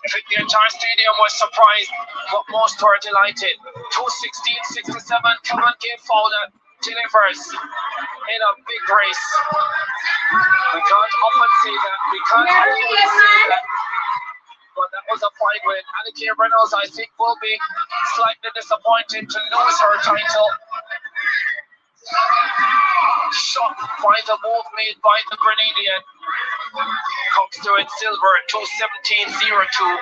I think the entire stadium was surprised, but most were delighted. 2:16:67, Kevin gave Fowler delivers in a big race. We can't often say that. We can't always say that. But that was a fine win. Annika Reynolds, I think, will be slightly disappointed to lose her title. Shocked by the move made by the Grenadian. Comes to it silver at 2:17:02.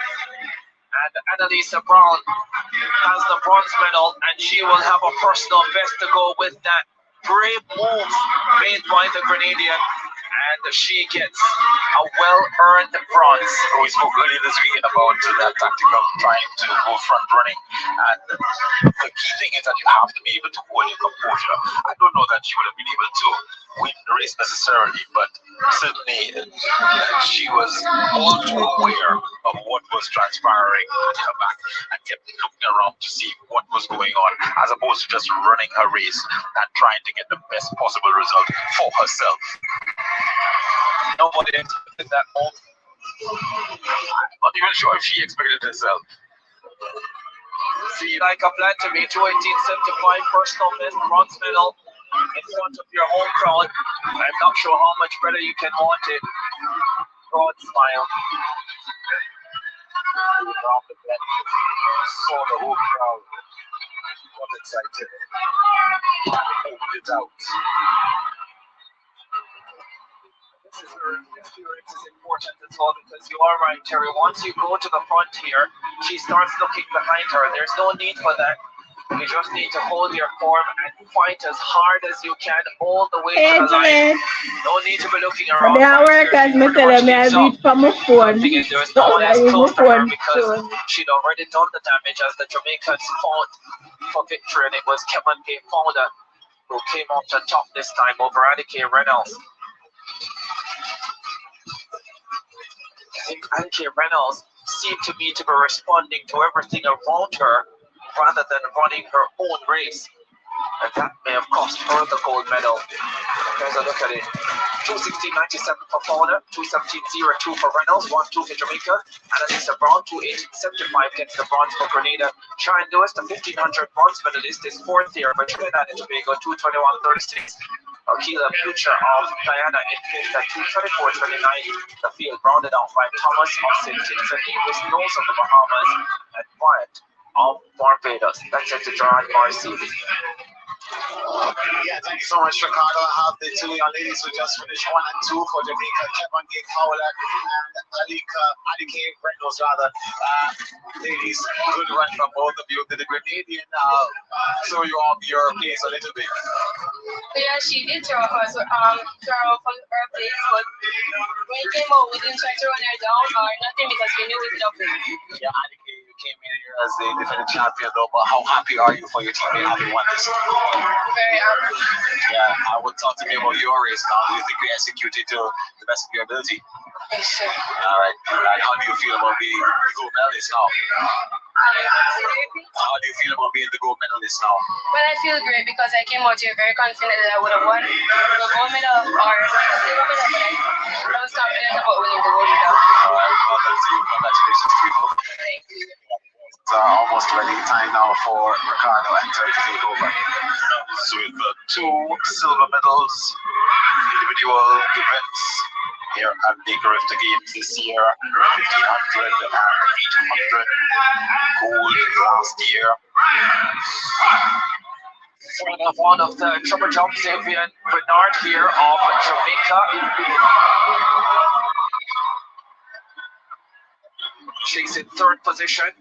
And Annalisa Brown has the bronze medal, and she will have a personal best to go with that brave move made by the Grenadian. And she gets a well-earned bronze. We spoke earlier this week about that tactic of trying to go front running, and the key thing is that you have to be able to hold your composure. I don't know that she would have been able to win the race necessarily, but certainly she was all too aware of what was transpiring at her back and kept looking around to see what was going on, as opposed to just running her race and trying to get the best possible result for herself. Nobody expected that move. I'm not even sure if she expected it herself. See, like a plan to me, 2:18:75 personal best bronze medal in front of your home crowd. I'm not sure how much better you can want it. Broad smile. Saw the whole crowd. What excited. Opened it out. This race is important as well, because you are right, Terry. Once you go to the front here, she starts looking behind her. There's no need for that. You just need to hold your form and fight as hard as you can all the way to the line. No need to be looking around. They work as me tell them I read from my phone. There's no one as close to her because she'd already done the damage as the Jamaicans fought for victory, and it was Kevin Gay Fowler who came off the top this time over Annika Reynolds. I think Annika Reynolds seemed to me to be responding to everything around her rather than running her own race. And that may have cost her the gold medal. Here's a look at it. 2:16:97 for Fowler, 2:17:02 for Reynolds, 1-2 for Jamaica. Annalisa Brown, 2:18:75 gets the bronze for Grenada. Sharon Lewis, the 1500 bronze medalist, is fourth here for Trinidad and Tobago, 2:21:36. Akila Future of Diana in fifth at 2:24:29. The field rounded off by Thomas of St. Kitts and Nevis, Knowles of the Bahamas, and Wyatt of Barbados. That's it to Gerard Marcy. Yeah, thank you so much, Ricardo. I have the two young ladies who just finished 1 and 2 for Jamaica, Kevin Gay Fowler and Annika Reynolds, rather. Ladies, good run from both of you. Did the Grenadian throw you off your place a little bit? Yeah, she did throw us throw from her place, but when we came out, we didn't try to run her down or nothing because we knew we could have win. Yeah, Annika, you came in here as the defending champion, though, but how happy are you for your teammate having won this? Very happy. Yeah, I would talk to me about your race now. Do you think you executed to the best of your ability? Yes, sir. All right. And how do you feel about being the gold medalist now? How do you feel about being the gold medalist now? Well, I feel great because I came out here very confident that I would have won the gold medal or silver medal, but I was confident about winning the gold medal. All right. Well done to you. Congratulations to you. Thank you. It's almost ready time now for Ricardo and Terry to take over. So with the 2 silver medals, individual events here at the Carifta Games this year, 1500 and 800, gold last year. One of the triple jump champion, Bernard here of Jamaica. She's in third position.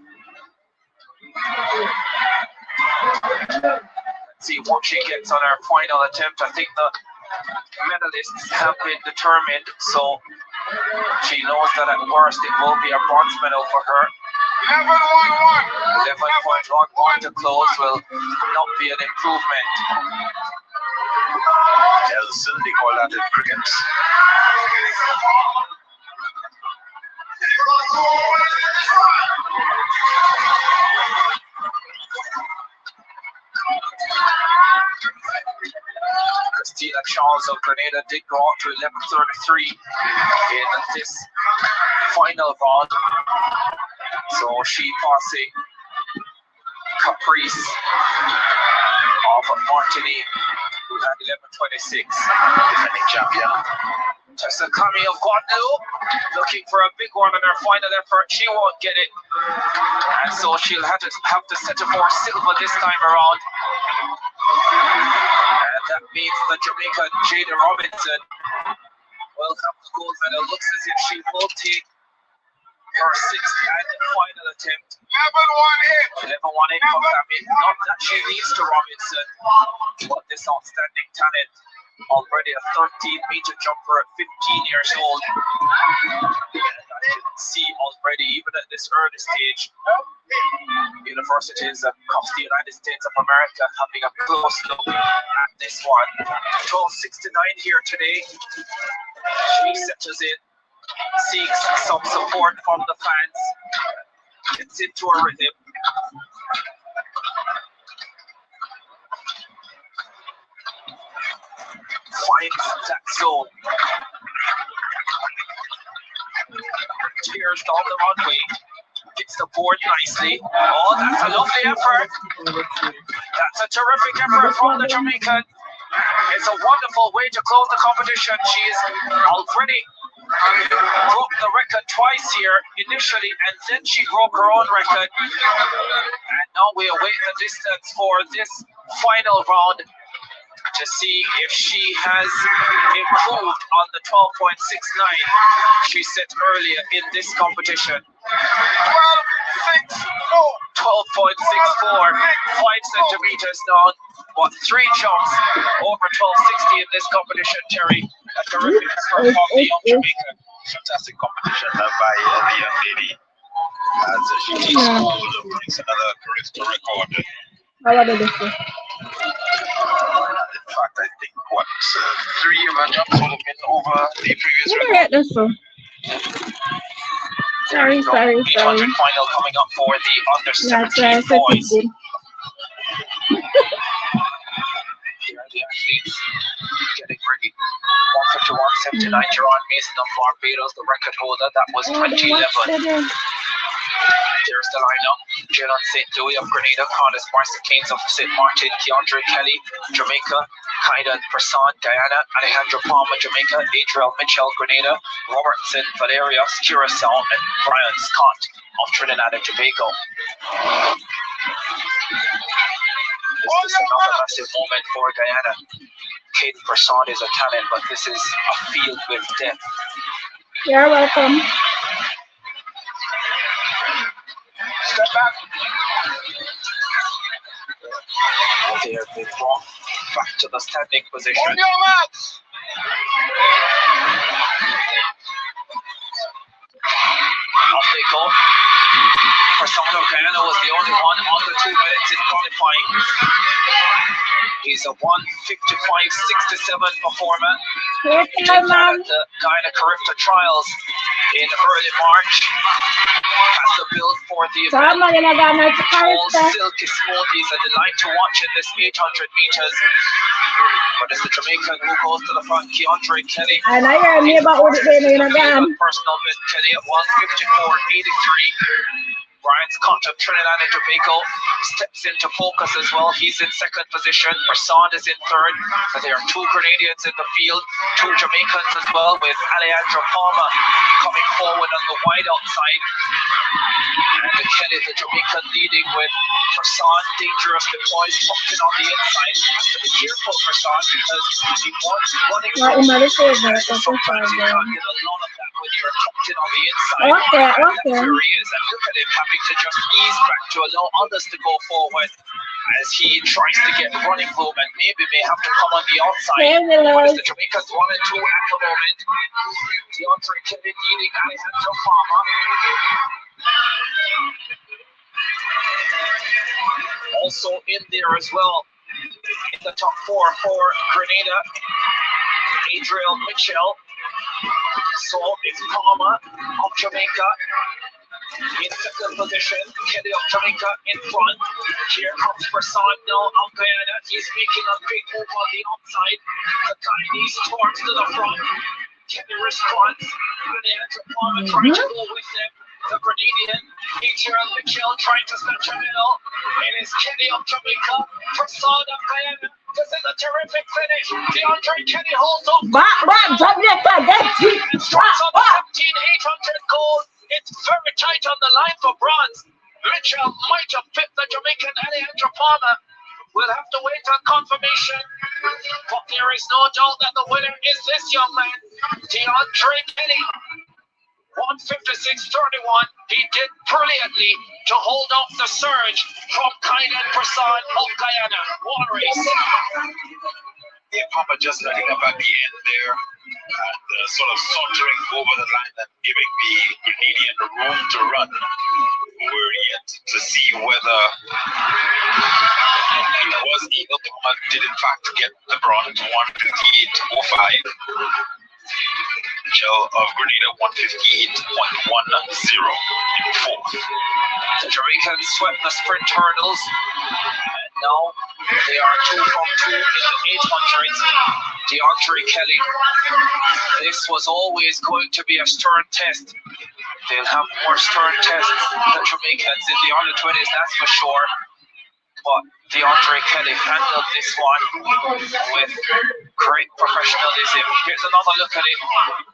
Let's see what she gets on her final attempt. I think the medalists have been determined, so she knows that at worst it will be a bronze medal for her. 11.11 to close will not be an improvement. Nelson, they call that in cricket. Christina Charles of Grenada did go out to 11:33 in this final round. So she passing Caprice of Martinique, who had 11:26. Defending champion. Tessa Kami of Guadeloupe, looking for a big one in her final effort. She won't get it. And so she'll have to settle for silver this time around. And that means the Jamaican Jada Robinson will have the gold medal. Looks as if she will take her sixth and final attempt. 11-1 for Kami. Not that she leads to Robinson, but this outstanding talent. Already a 13-meter jumper at 15 years old. And I can see already, even at this early stage, universities across the United States of America having a close look at this one. 12:69 here today. She settles in, seeks some support from the fans, gets into a rhythm. Finds that zone. Tears down the runway. Gets the board nicely. Oh, that's a lovely effort. That's a terrific effort from the Jamaican. It's a wonderful way to close the competition. She's already broke the record twice here initially, and then she broke her own record. And now we await the distance for this final round to see if she has improved on the 12.69 she set earlier in this competition. 12.64, 5 centimeters down, but 3 jumps over 12.60 in this competition, Terry. A terrific effort from the young Jamaican. Fantastic competition by the young lady. As she takes hold of brings another Carifta record. How are they? In fact, I think what 3 of her jumps would have been over the previous Look record. at this one. Sorry. 800 final coming up for the under 17 boys. Here are the athletes getting ready. 151.79, Jerron Mason of Barbados, the record holder. That was 2011. There's the lineup. Jalen St. Louis of Grenada, Carlos Marcicanes of St. Martin, Keandre Kelly, Jamaica, Kaidan Persan, Guyana, Alejandro Palma, Jamaica, Adriel Mitchell, Grenada, Robertson, Valerius, Curacao, and Brian Scott of Trinidad and Tobago. This is another massive moment for Guyana. Caden Persan is a talent, but this is a field with depth. You're welcome. Step back. They have been brought back to the standing position. On your marks. Off they go. Persano Guyana was the only one under 2 minutes in qualifying. He's a 1:55.67 performer. He did that at the Guyana Carifta trials in early March. Has the build for the event. All silky smooth. He's a delight to watch in this 800 meters. But it's the Jamaican who goes to the front, Keandre Kelly. And I hear me about what they're doing again. Personal best Kelly at 1:54.83. Brian Scott of Trinidad and Tobago steps into focus as well. He's in second position. Persan is in third. So there are 2 Grenadians in the field, 2 Jamaicans as well, with Alejandro Palma coming forward on the wide outside. And Kelly, the Jamaican, leading with Persan dangerously poised, tucked in on the inside. Has to be careful, Persan, because he wants running. Sometimes you can't get a lot of that when you're tucked in on the inside. Okay. That's where he is. And look at him having to just ease back to allow others to go forward as he tries to get running room and maybe may have to come on the outside. But it's the Jamaicans 1 and 2 at the moment. Keandre Kelly leading Alejandro Palma. Also in there as well, in the top 4 for Grenada, Adriel Mitchell. So it's Palma of Jamaica in second position, Kelly of Jamaica in front. Here comes Persan now of Guyana. He's making a big move on the outside. The Guyanese towards to the front. Kelly responds. Alejandro Palma trying to go with them. The Grenadian, Adrian Mitchell trying to snatch a middle. It is Kenny of Jamaica, Prasad of Guyana. This is a terrific finish. DeAndre Kenny holds up. Jamaica, that's it. And strikes on the 17,800 goal. It's very tight on the line for bronze. Mitchell might have picked the Jamaican Alejandro Palmer. We'll have to wait on confirmation. But there is no doubt that the winner is this young man, DeAndre Kenny. 156.31. He did brilliantly to hold off the surge from Kainan Prasad of Guyana. One race. Yeah, Papa just letting up at the end there and sort of sauntering over the line and giving the Grenadian room to run. We're yet to see whether it was Eagle Papa did in fact get the bronze 158.05. Mitchell of Grenada 158.10 in fourth. The Jamaicans swept the sprint hurdles. And now they are 2 from 2 in the 800s. DeAndre Kelly. This was always going to be a stern test. They'll have more stern tests than Jamaicans in the under 20s, that's for sure. But DeAndre Kelly handled this one with great professionalism. Here's another look at it.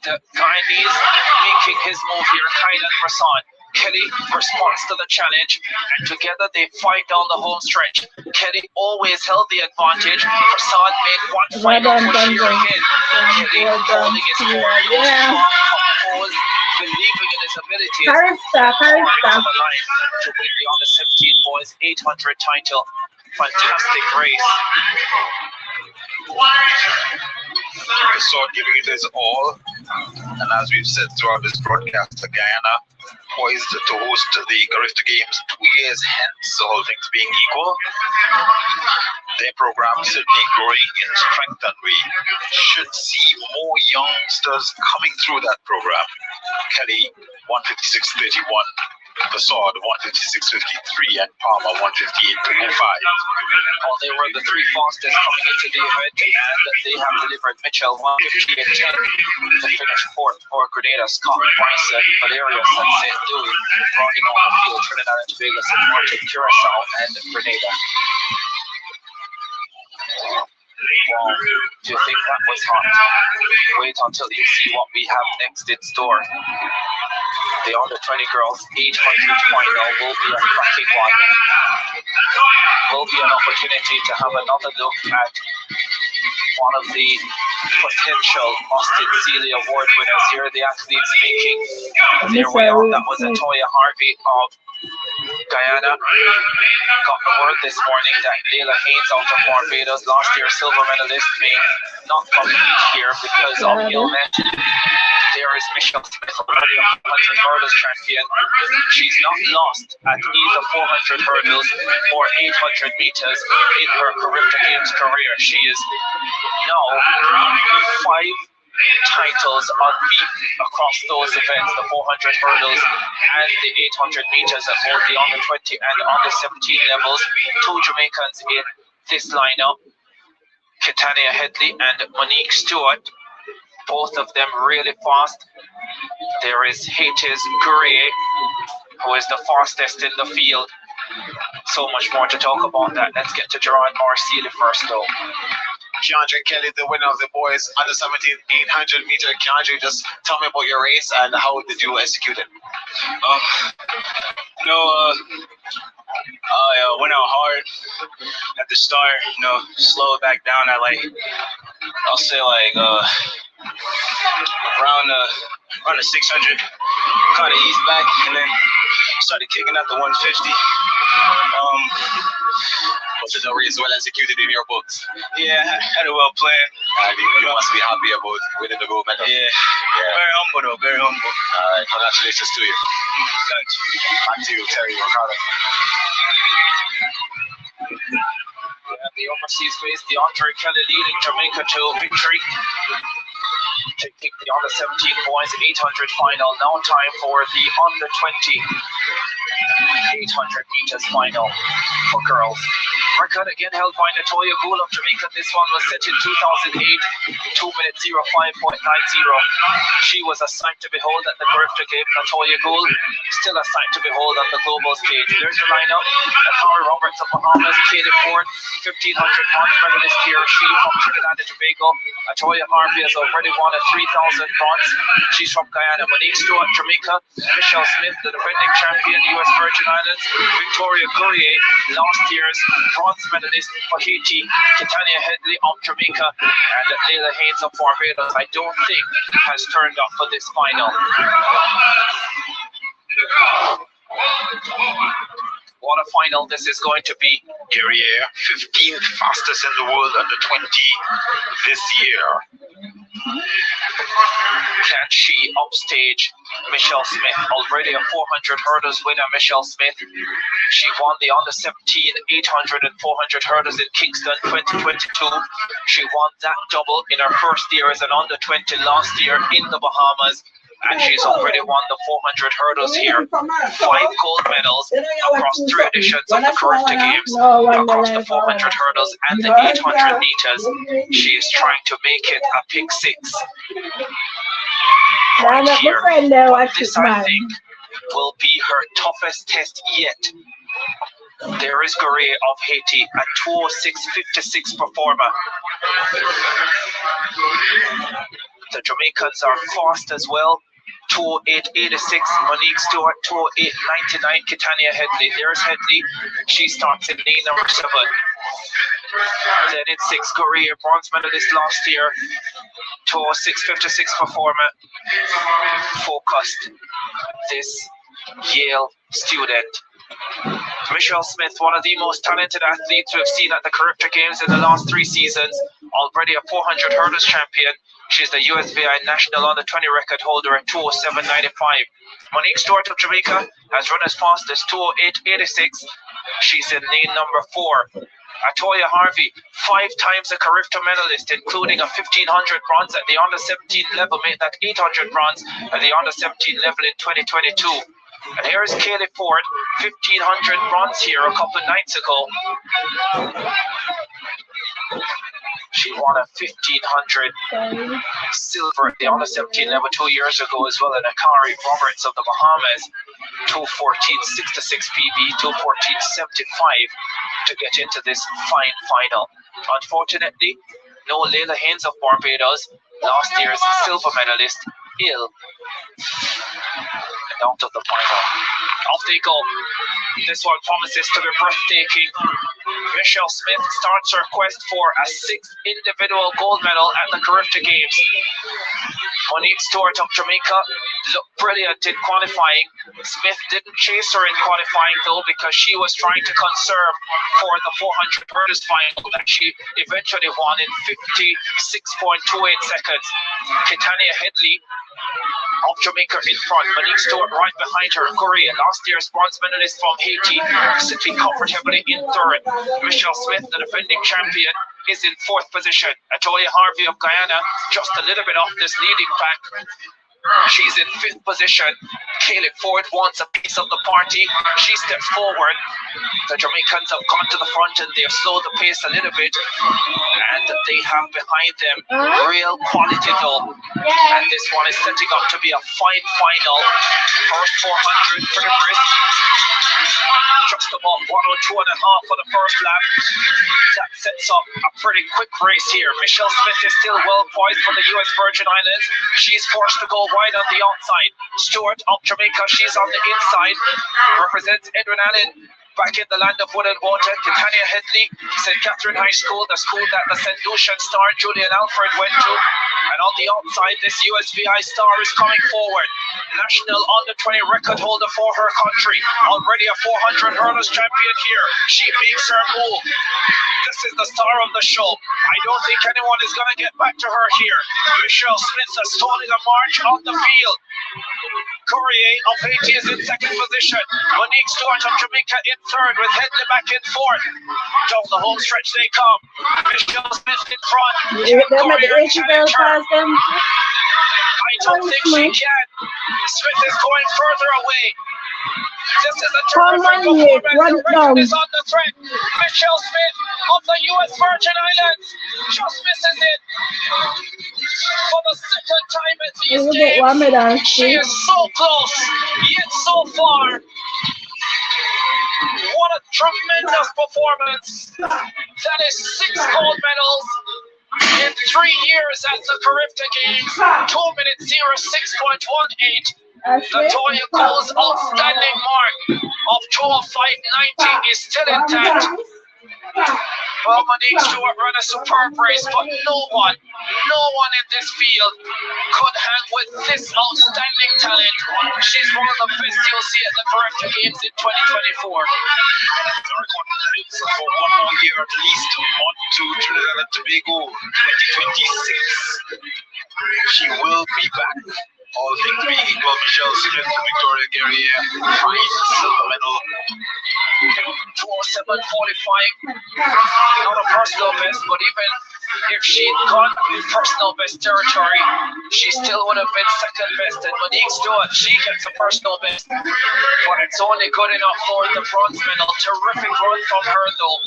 The Guyanese making his move here, Kainan Prasad. Kelly responds to the challenge, and together they fight down the home stretch. Kelly always held the advantage. Prasad made one final push here again. Kelly holding his form, composed, believing in his abilities. Carifta. On the line to win the under 17 boys 800 title. Fantastic race. So giving it his all, and as we've said throughout this broadcast, Guyana poised to host the Carifta Games 2 years hence, all things being equal. Their program certainly growing in strength, and we should see more youngsters coming through that program. Kelly 156.31, Prasad 156.53, and Palmer 158.25. Well, they were the three fastest coming into the event, and they have delivered. Mitchell 158.10 to finish fourth for Grenada. Scott Bryson, Valerius, and St. Louis rounding off the field. Trinidad and Tobago, St. Martin, Curacao, and Grenada. Wow, do you think that was hot? Wait until you see what we have next in store. The under 20 girls 800 final will be a cracking one. Will be an opportunity to have another look at one of the potential Austin Sealy Award winners here. The athletes making their way on. That was Atoya Harvey of Guyana. Got the word this morning that Layla Haynes out of Barbados, last year's silver medalist, may not compete here because of ailment. There is Michelle Smith, already a 100 hurdles champion. She's not lost at either 400 hurdles or 800 meters in her Carifta Games career. She is now 5 titles unbeaten across those events, the 400 hurdles and the 800 meters at both the under 20 and under 17 levels. 2 Jamaicans in this lineup, Kitania Headley and Monique Stewart, both of them really fast. There is Hayes Gurrier, who is the fastest in the field. So much more to talk about that. Let's get to Gerard Marseille first though. DeAndre Kelly, the winner of the boys under 17 800 meter. DeAndre, just tell me about your race and how did you execute it? I went out hard at the start, slow it back down at I'll say around the 600, kind of eased back, and then started kicking out the 150. Was it a race well executed in your books? Yeah, I had it well planned. You must be happy about winning the gold medal. Yeah. Very humble though, very humble. All right, congratulations to you. Thanks. Back to you, Terry Ricardo. The overseas race, DeAndre Kelly leading Jamaica to victory. Taking the under 17 boys 800 final. Now time for the under 20 800 meters final for girls. Record again held by Natoya Gould of Jamaica. This one was set in 2008, 2 minutes 05.90. She was a sight to behold at the Carifta game. Natoya Gould, still a sight to behold on the global stage. There's the lineup. Carl Roberts of Bahamas, Katie Ford, 1500 bronze medalist here. She from Trinidad and Tobago. Natoya Harvey has already won a 3000 bronze. She's from Guyana. Monique Stewart, Jamaica. Michelle Smith, the defending champion, US Virgin Islands. Victoria Courier, last year's bronze medalist for Haiti. Kitania Headley of Jamaica. And Layla Haynes of Barbados, I don't think has turned up for this final. What a final this is going to be. Guerrier, 15th fastest in the world under 20 this year. Can she upstage Michelle Smith? Already a 400 hurdles winner, Michelle Smith. She won the under 17 800 and 400 hurdles in Kingston 2022. She won that double in her first year as an under 20 last year in the Bahamas. And she's already won the 400 hurdles here. 5 gold medals across 3 editions of the Carifta Games, across the 400 hurdles and the 800 meters. She is trying to make it a pick 6. Right here, but this I think will be her toughest test yet. There is Gouret of Haiti, a 2:06.56 performer. The Jamaicans are fast as well. 2:08.86, Monique Stewart, 2:08.99, Kitania Headley. There's Headley. She starts in lane number 7. Then in 6, Gouret, bronze medalist last year. 2:06.56 performer. Focused. This Yale student. Michelle Smith, one of the most talented athletes we've seen at the Carifta Games in the last 3 seasons. Already a 400 hurdles champion. She's the USVI National Under 20 record holder at 2:07.95. Monique Stewart of Jamaica has run as fast as 2:08.86. She's in lane number 4. Atoya Harvey, 5 times a Carifta medalist, including a 1500 bronze at the under 17 level, made that 800 bronze at the under 17 level in 2022. And here's Kaylee Ford, 1500 bronze here a couple of nights ago. She won a 1500 silver at the under 17 level 2 years ago as well. And Akari Roberts of the Bahamas, 2:14.66 PB, 2:14.75 to get into this fine final. Unfortunately, no Layla Haynes of Barbados, last year's silver medalist, ill. And out of the final. Off they go. This one promises to be breathtaking. Michelle Smith starts her quest for a 6th individual gold medal at the Carifta Games. Monique Stewart of Jamaica looked brilliant in qualifying. Smith didn't chase her in qualifying though, because she was trying to conserve for the 400 hurdles final that she eventually won in 56.28 seconds. Kitania Headley of Jamaica in front, Monique Stewart right behind her. Korea, last year's bronze medalist from Haiti, sitting comfortably in 3rd. Michelle Smith, the defending champion, is in 4th position. Atoya Harvey of Guyana, just a little bit off this leading pack. She's in 5th position. Kaylee Ford wants a piece of the party. She steps forward. The Jamaicans have gone to the front and they've slowed the pace a little bit. And they have behind them real quality though. And this one is setting up to be a fine final. First 400 for the Brits. Just about 102.5 for the first lap. That sets up a pretty quick race here. Michelle Smith is still well poised for the US Virgin Islands. She's forced to go wide on the outside. Stewart of Jamaica, she's on the inside. Represents Edwin Allen. Back in the land of wood and water, Kitania Headley, St. Catherine High School, the school that the St. Lucian star Julian Alfred went to. And on the outside, this USVI star is coming forward. National under 20 record holder for her country. Already a 400 hurdles champion here. She makes her move. This is the star of the show. I don't think anyone is going to get back to her here. Michelle Smith is starting a march on the field. Courier of Haiti is in 2nd position. Monique Stewart of Jamaica in 3rd, with Headley back in 4th. Down the home stretch they come. Michelle Smith in front. Courier challenge her. I don't think she can. Smith is going further away. This is a terrific performance. The record is on the thread. Michelle Smith of the U.S. Virgin Islands just misses it. For the second time at these games, she is so close, yet so far. What a tremendous performance. That is 6 gold medals in 3 years at the Carifta Games. 2 minutes 06.18. Latoya Cole's outstanding mark of 205.90 is still intact. Well, Monique Stewart ran a superb race, but no one in this field could hang with this outstanding talent. She's one of the best you'll see at the Carifta Games in 2024. The record lives for 1 more year at least, on to Trinidad and Tobago 2026. She will be back. All things being equal, Michelle Smith, Victoria Guerrier, 5 silver medal. 207.45. Not a personal best, but even if she'd gone personal best territory, she still would have been second best. And Monique Stewart, she gets a personal best, but it's only good enough for the bronze medal. Terrific run from her, though.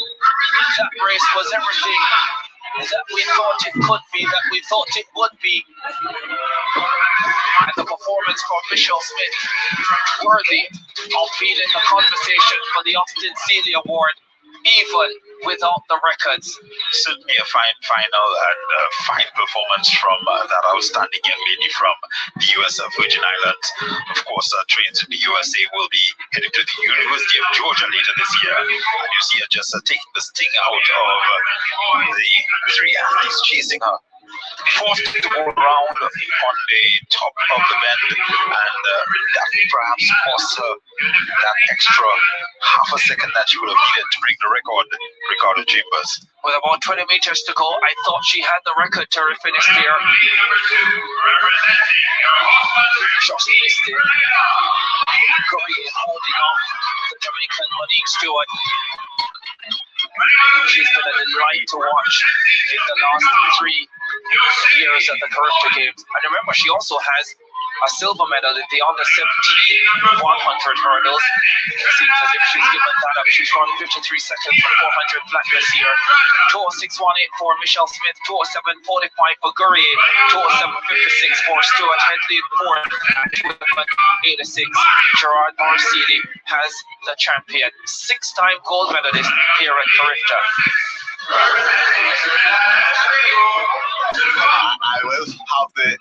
That race was everything that we thought it could be, that we thought it would be. And the performance from Michelle Smith, worthy of being in the conversation for the Austin Seeley Award, even without the records. Certainly a fine final and a fine performance from that outstanding young lady from the US Virgin Islands. Of course, trains in the USA, will be heading to the University of Georgia later this year. And you see her just taking the sting out of the 3 athletes chasing her. Forced to go around on the top of the bend, and that perhaps cost her that extra half a second that she would have needed to break the record, Ricardo Chambers. With about 20 meters to go, I thought she had the record to finish there. Just missed it. Korea holding off the Jamaican Monique Stewart. She's been a delight to watch in the last 3 years at the Carifta Games. And remember, she also has a silver medal in the under 17 100 hurdles. It seems as if she's given that up. She's run 53 seconds for 400 flat this year. 206.18 for Michelle Smith, 207.45 for Gurrier, 207.56 for Stuart Headley in fourth, and 207.86. Gerard Marceli has the champion, 6-time gold medalist here at Carifta. I will have the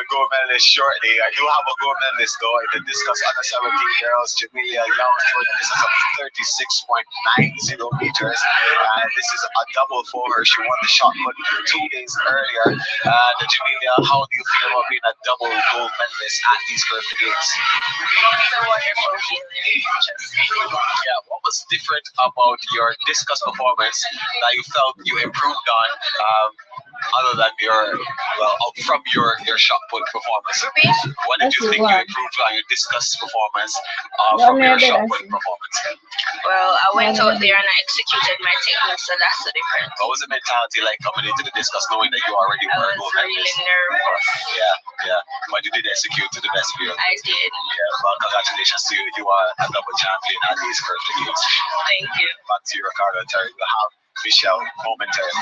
gold medalist shortly. I do have a gold medalist though in the discus under 17 girls, Jamelia Young, for the distance of 36.90 meters. This is a double for her. She won the shot put 2 days earlier. Jamelia, how do you feel about being a double gold medalist at these Carifta Games? It's a wonderful feeling. Yeah, what was different about your discus performance that you felt you improved on, other than from your shot put performance? What did you think you improved on your discus performance from your shot put performance? Well, I went out there and I executed my technique, so that's the difference. What was the mentality like coming into the discus knowing that you already I were was gold really medalist? nervous. Yeah. But you did execute to the best of your. I did. Yeah, well, congratulations to you. You are a double champion at these Carifta Games. Thank you. Back to you, Ricardo and Terry. We'll have Michelle momentarily.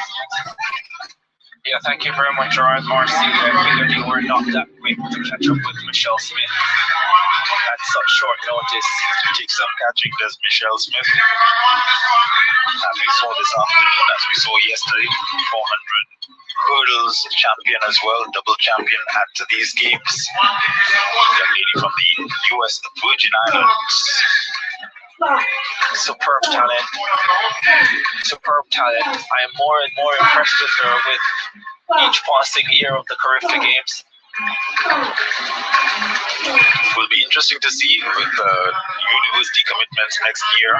Yeah, thank you very much, Gerard Marcy. I figured you were not that quick to catch up with Michelle Smith at such short notice. Take some catching, does Michelle Smith. As we saw this afternoon, as we saw yesterday, 400 hurdles champion as well, double champion at these games. Young lady from the US Virgin Islands. Superb talent. I am more and more impressed with her with each passing year of the Carifta Games. It will be interesting to see with university commitments next year.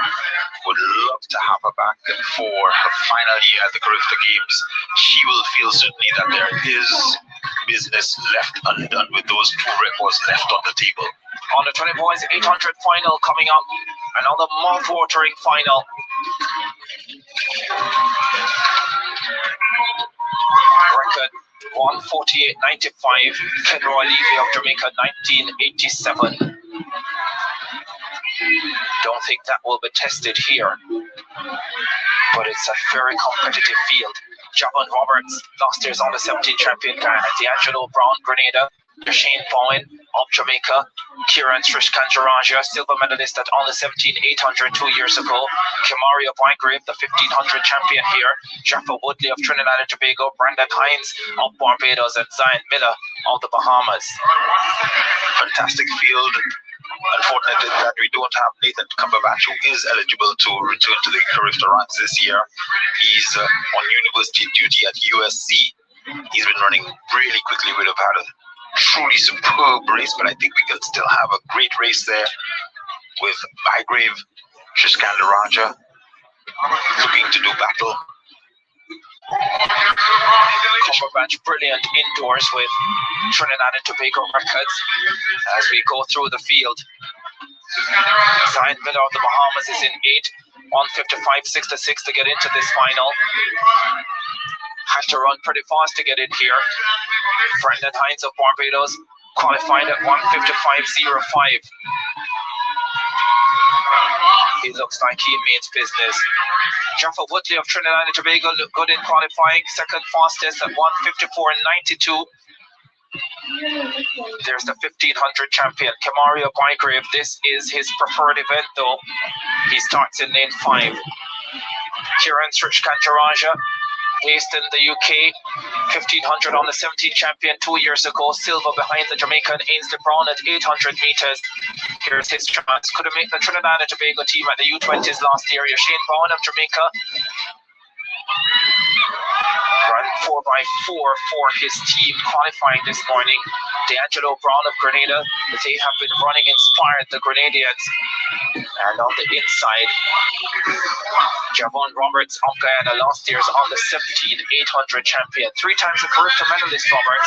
Would love to have her back for her final year at the Carifta Games. She will feel certainly that there is business left undone with those 2 records left on the table. On the 20 boys 800 final coming up. Another mouth-watering final. Record 148.95. Kenroy Levy of Jamaica, 1987. Don't think that will be tested here, but it's a very competitive field. Javon Roberts lost his under 17 champion D'Angelo Brown, Grenada. Shane Bowen of Jamaica. Kieran Trish-Kanjaraja, silver medalist at under 17 800 2 years ago. Kamaria Bygrave, the 1500 champion here. Jaffa Woodley of Trinidad and Tobago. Brandon Hines of Barbados, and Zion Miller of the Bahamas. Fantastic field. Unfortunately that we don't have Nathan Cumberbatch, who is eligible to return to the Carifta ranks this year. He's on university duty at USC. He's been running really quickly. We'd have had a truly superb race, but I think we can still have a great race there with Bygrave, Trish-Kanjaraja looking to do battle. Cumberbatch brilliant indoors with Trinidad and Tobago records as we go through the field. Zion Miller of the Bahamas is in 8, 155.66 to get into this final. Had to run pretty fast to get in here. Brandon Hines of Barbados qualified at 155.05. He looks like he means business. Jaffa Woodley of Trinidad and Tobago looked good in qualifying, second fastest at 154.92. There's the 1500 champion, Kamaria Bygrave. This is his preferred event though. He starts in lane 5. Kieran Trish-Kanjaraja, based in the UK, 1500 on the 17 champion 2 years ago, silver behind the Jamaican Ainsley Brown at 800 meters. Here's his chance. Could have made the Trinidad and Tobago team at the U20s last year. Shane Bowen of Jamaica ran 4x4 for his team qualifying this morning. D'Angelo Brown of Grenada, they have been running inspired, the Grenadians. And on the inside, Javon Roberts of Guyana, last year's on the 17 800 champion, 3 times a Carifta medalist. Roberts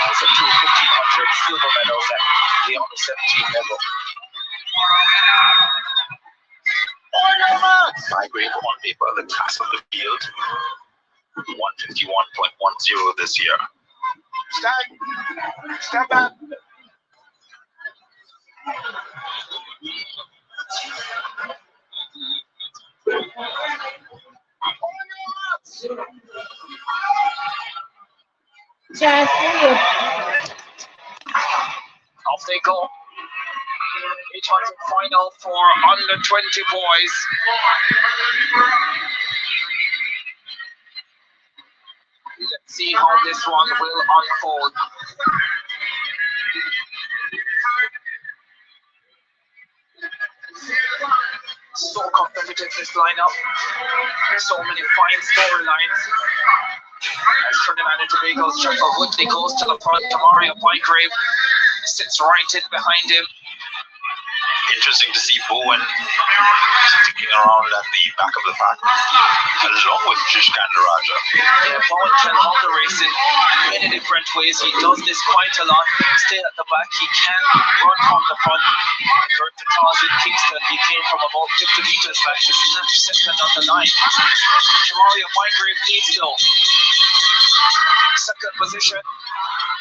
has a 2 1500 silver medals at the under 17 level. Bygrave on paper, the class of the field, 151.10 this year. Stand back. Off they go. 800 final for under 20 boys. Let's see how this one will unfold. So competitive, this lineup. So many fine storylines. As Trinidad and Tobago's Jaffa Woodley goes to the front, Kamaria Bygrave sits right in behind him. Interesting to see Bowen sticking around at the back of the pack, along with Trish-Kanjaraja. Yeah, Bowen can hold the race in many different ways. He does this quite a lot. Stay at the back, he can run from the front. Third to Charles in Kingston, he came from about 50 meters back to snatch second on the line. Kamaria Bygrave leads though. Second position,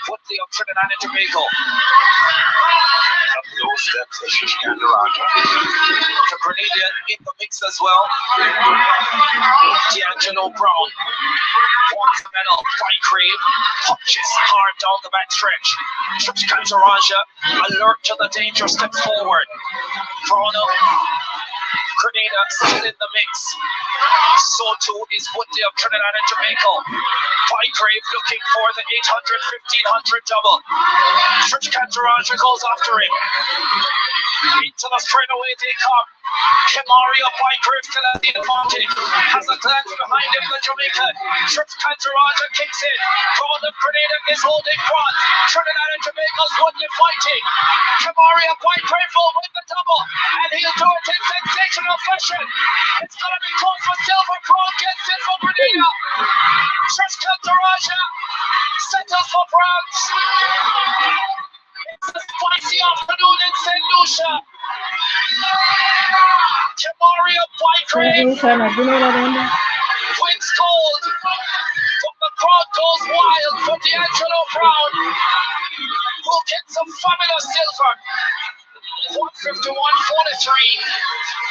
Woodley of Trinidad and Tobago. Up those steps of Trish-Kanjaraja. The Grenadian in the mix as well. D'Angelo Brown wants the medal. Bygrave punches hard down the back stretch. Trish-Kanjaraja alert to the danger, steps forward. Brown up. Grenada still in the mix. So too is Woodley of Trinidad and Tobago. Bygrave looking for the 800-1500 double. Trish-Kanjaraja goes after him. Into the straightaway they come. Kamaria Bygrave still at the advantage. Has a glance behind him, the Jamaican. Trish-Kanjaraja kicks in. Brown of Grenada is holding front. Trinidad and Tobago's Woodley fighting. Kamaria Bygrave will win the double. And he'll do it in sensational fashion. It's going to be close for silver. Brown gets it for Grenada. Trish-Kanjaraja settles for bronze. It's a spicy afternoon in St. Lucia. Kamaria Bygrave wins gold from the crowd goes wild for D'Angelo Brown, who gets a fabulous silver. 151.43.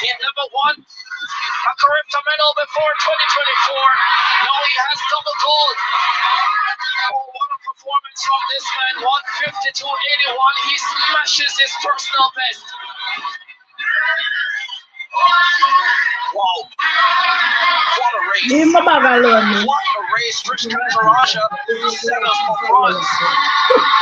He had never won a Carifta medal before 2024. Now he has double gold. Oh, what a performance from this man. 152.81. He smashes his personal best. Wow. What a race. Leave my bag alone. What a race. Rich Kantaraja settles for bronze.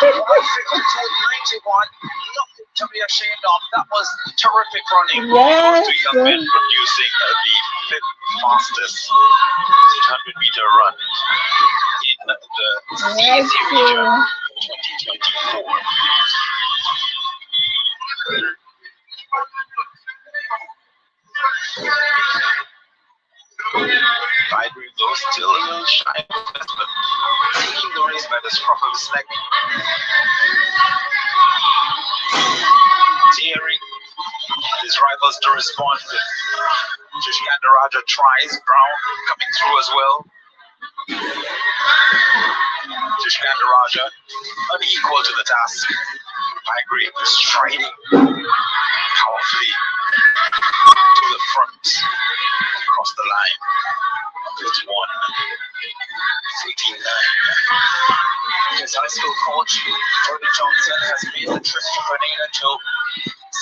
152.91. Nothing to be ashamed of. That was terrific running. Yes. Two young men producing the fifth fastest 100-meter run in the Yes, CAC region 2024. Vibrant though still shine, but taking the race by the scruff of his neck. Daring his rivals to respond. Kandaraja tries, Brown coming through as well. Kandaraja unequal to the task. Vibrant striding powerfully to the front, across the line. 51.89. His high school coach, Jordan Johnson, has made the trip to Grenada to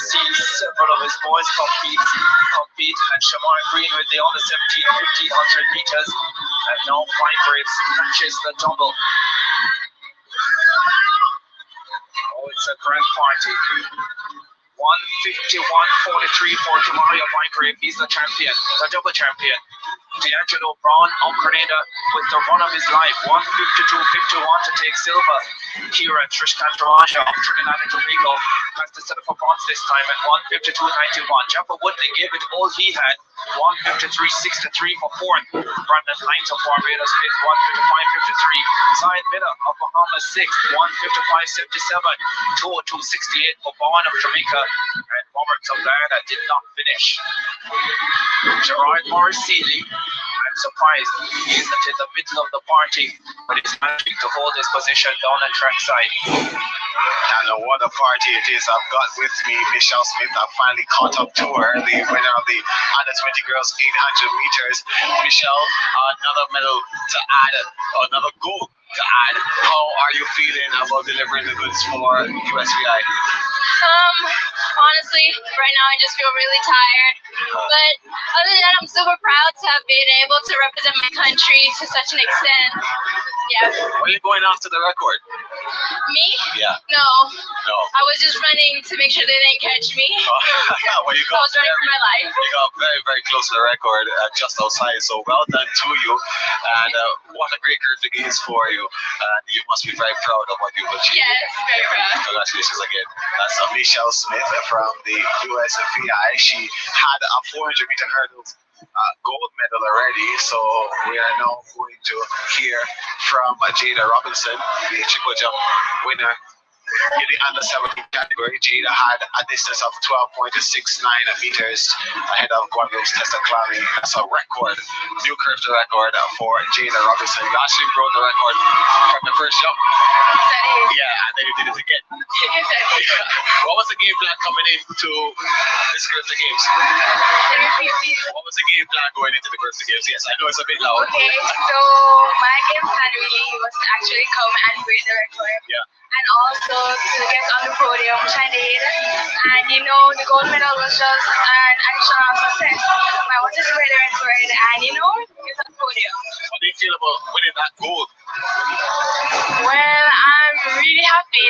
see several of his boys compete. And Shamar Green with the under 17 1500 meters. And now Finegraves matches the double. Oh, it's a grand party. 151.43 for Jamaria Finegrave. He's the champion, the double champion. D'Angelo Brown on Grenada with the run of his life. 152.51 to take silver. Here at Trish Kantaraja of Trinidad and Tobago has to settle for bronze this time at 152.91. Jaffa Woodley gave it all he had. 153.63 for fourth. Brandon Hines of Barbados fifth. 155.53. Zion Miller of Bahamas sixth. 155.77. 202.68 for Bowen of Jamaica. And Robert Tabana did not finish. Gerard Morris Seeley, I'm surprised he isn't in the middle of the party, but he's managing to hold his position down the trackside. And what a party it is. I've got with me Michelle Smith. I finally caught up to her, the winner of the under 20 girls 800 meters. Michelle, another medal to add, another gold to add. How are you feeling about delivering the goods for USVI? Honestly, right now I just feel really tired. But other than that, I'm super proud to have been able to represent my country to such an extent. Yeah. Were you going after the record? Me? Yeah. No. No. I was just running to make sure they didn't catch me. Well, you I was running for my life. You got very, very close to the record, just outside. So well done to you. And what a great Carifta Games for you. You must be very proud of what you've achieved. Yes, very proud. Congratulations again. That's Michelle Smith from the USVI. She had a 400-meter hurdles gold medal already, so we are now going to hear from Jada Robinson, the triple jump winner in the under 17 category. Jada had a distance of 12.69 meters ahead of Guadalupe's Tessa Clary. That's a record, new Carifta record for Jada Robinson. You actually broke the record from the first jump. Yeah, and then you did it again. What was the game plan coming into this Carifta Games? What was the game plan going into the Carifta Games? Yes, I know it's a bit loud. Okay, so my game plan really was to actually come and break the record. Yeah. And also to get on the podium, which I did. And you know, the gold medal was just an additional success. I wanted to break the record and you know, get on the podium. How do you feel about winning that gold? Well, I'm really happy,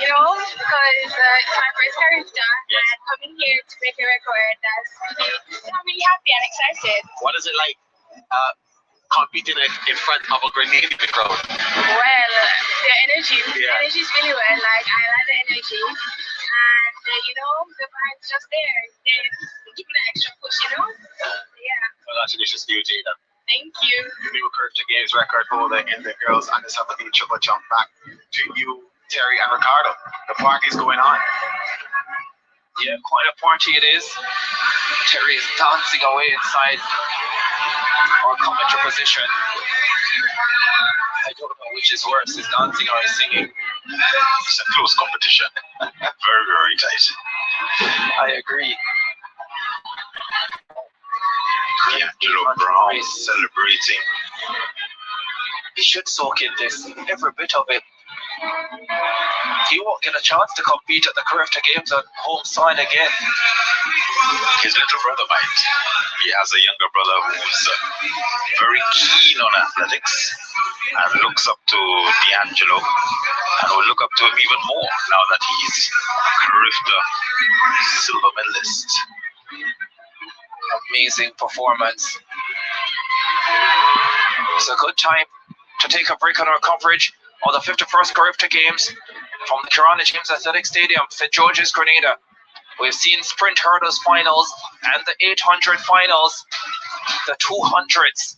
you know, because it's my first Carifta, and coming here to break the record, I'm really happy and excited. What is it like competing in front of a Grenadian crowd? Well, the energy is really well. Like, I like the energy, and you know, the vibe's just there. They give me an extra push, you know. Yeah. Congratulations to you, Jada. Thank you. The new Carifta Games record holder in the girls under 17 triple jump. Back to you, Terry and Ricardo. The party's going on. Yeah, quite a party it is. Terry is dancing away inside our commentary position. I don't know which is worse, is dancing or is singing. It's a close competition. Very, very tight. I agree. D'Angelo Brown celebrating. He should soak in this, every bit of it. He won't get a chance to compete at the Carifta Games on home soil again. His little brother might. He has a younger brother who's very keen on athletics and looks up to D'Angelo and will look up to him even more now that he's a Carifta silver medalist. Amazing performance. It's a good time to take a break on our coverage of the 51st Carifta Games from the Kirana James Athletic Stadium, St. George's, Grenada. We've seen sprint hurdles finals and the 800 finals, the 200s.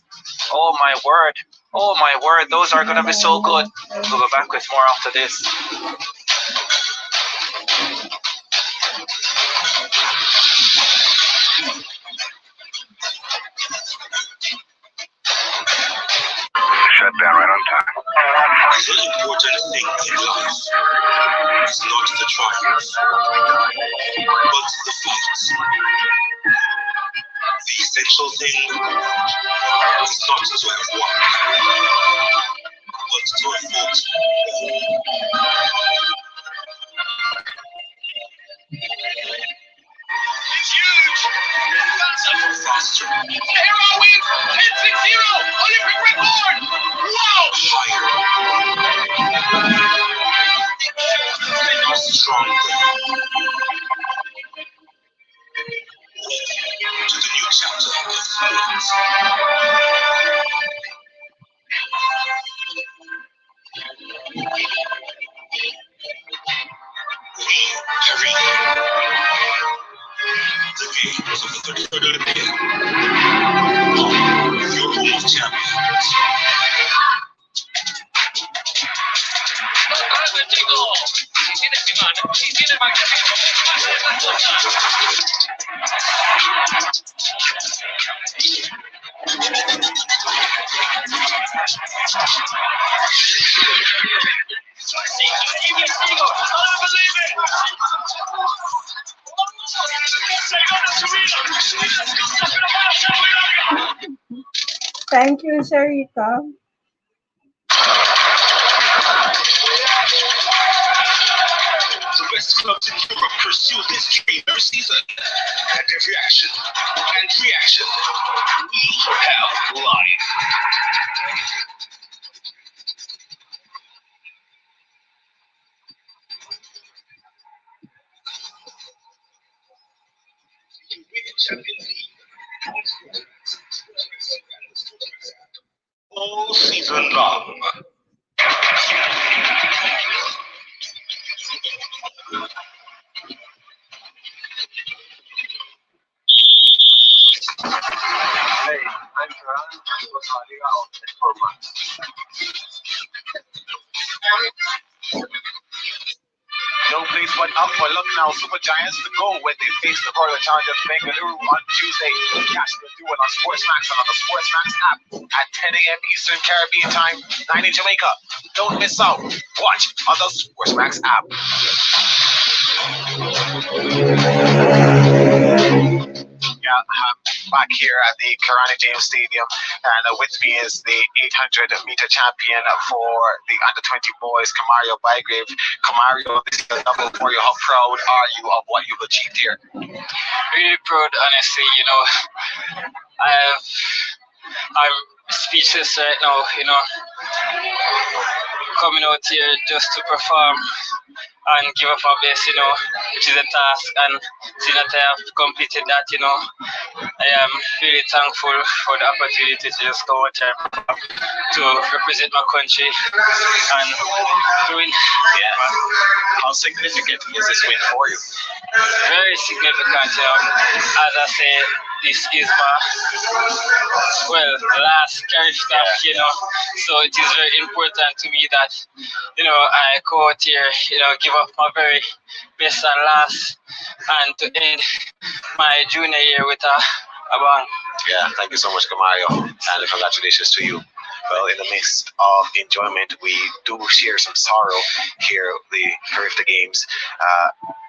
Oh my word. Oh my word. Those are going to be so good. We'll go back with more after this. Shut down right on time. The important thing in life is not the triumph, but the fight. The essential thing is not to have won, but to have fought. It's huge! That's a faster. Hero wins! 10-6-0! Olympic record! Wow! Higher. Stronger. Welcome to the new chapter of sports. We carry the games of the 33rd Olympic. Your home of champions. Thank you, Sharika. The best clubs in Europe pursue this dream every season. And every action and reaction, we have life. Champions League. All season long. Hey, I'm Karan. I was running out for months. No place but up for Lucknow Super Giants to go when they face the Royal Challengers Bengaluru on Tuesday. Catch the duel on Sportsmax and on the Sportsmax app at 10 a.m. Eastern Caribbean time, 9 in Jamaica. Don't miss out. Watch on the Sportsmax app. Yeah, I'm back here at the Kirana James Stadium, and with me is the 800-meter champion for the under-20 boys, Kamario Bygrave. Kamario, this is a double for you. How proud are you of what you've achieved here? Really proud, honestly. You know, I'm speechless right now. You know, coming out here just to perform and give up our best, you know, which is a task, and seeing that I have completed that, you know, I am really thankful for the opportunity to just go out there to represent my country and to win. Yeah. How significant is this win for you? Very significant, you know. As I say, this is my last Carifta, so it is very important to me that I go out here, give up my very best and last, and to end my junior year with a bang. Yeah, thank you so much, Kamario, and congratulations to you. Well, in the midst of enjoyment, we do share some sorrow here at the Carifta Games.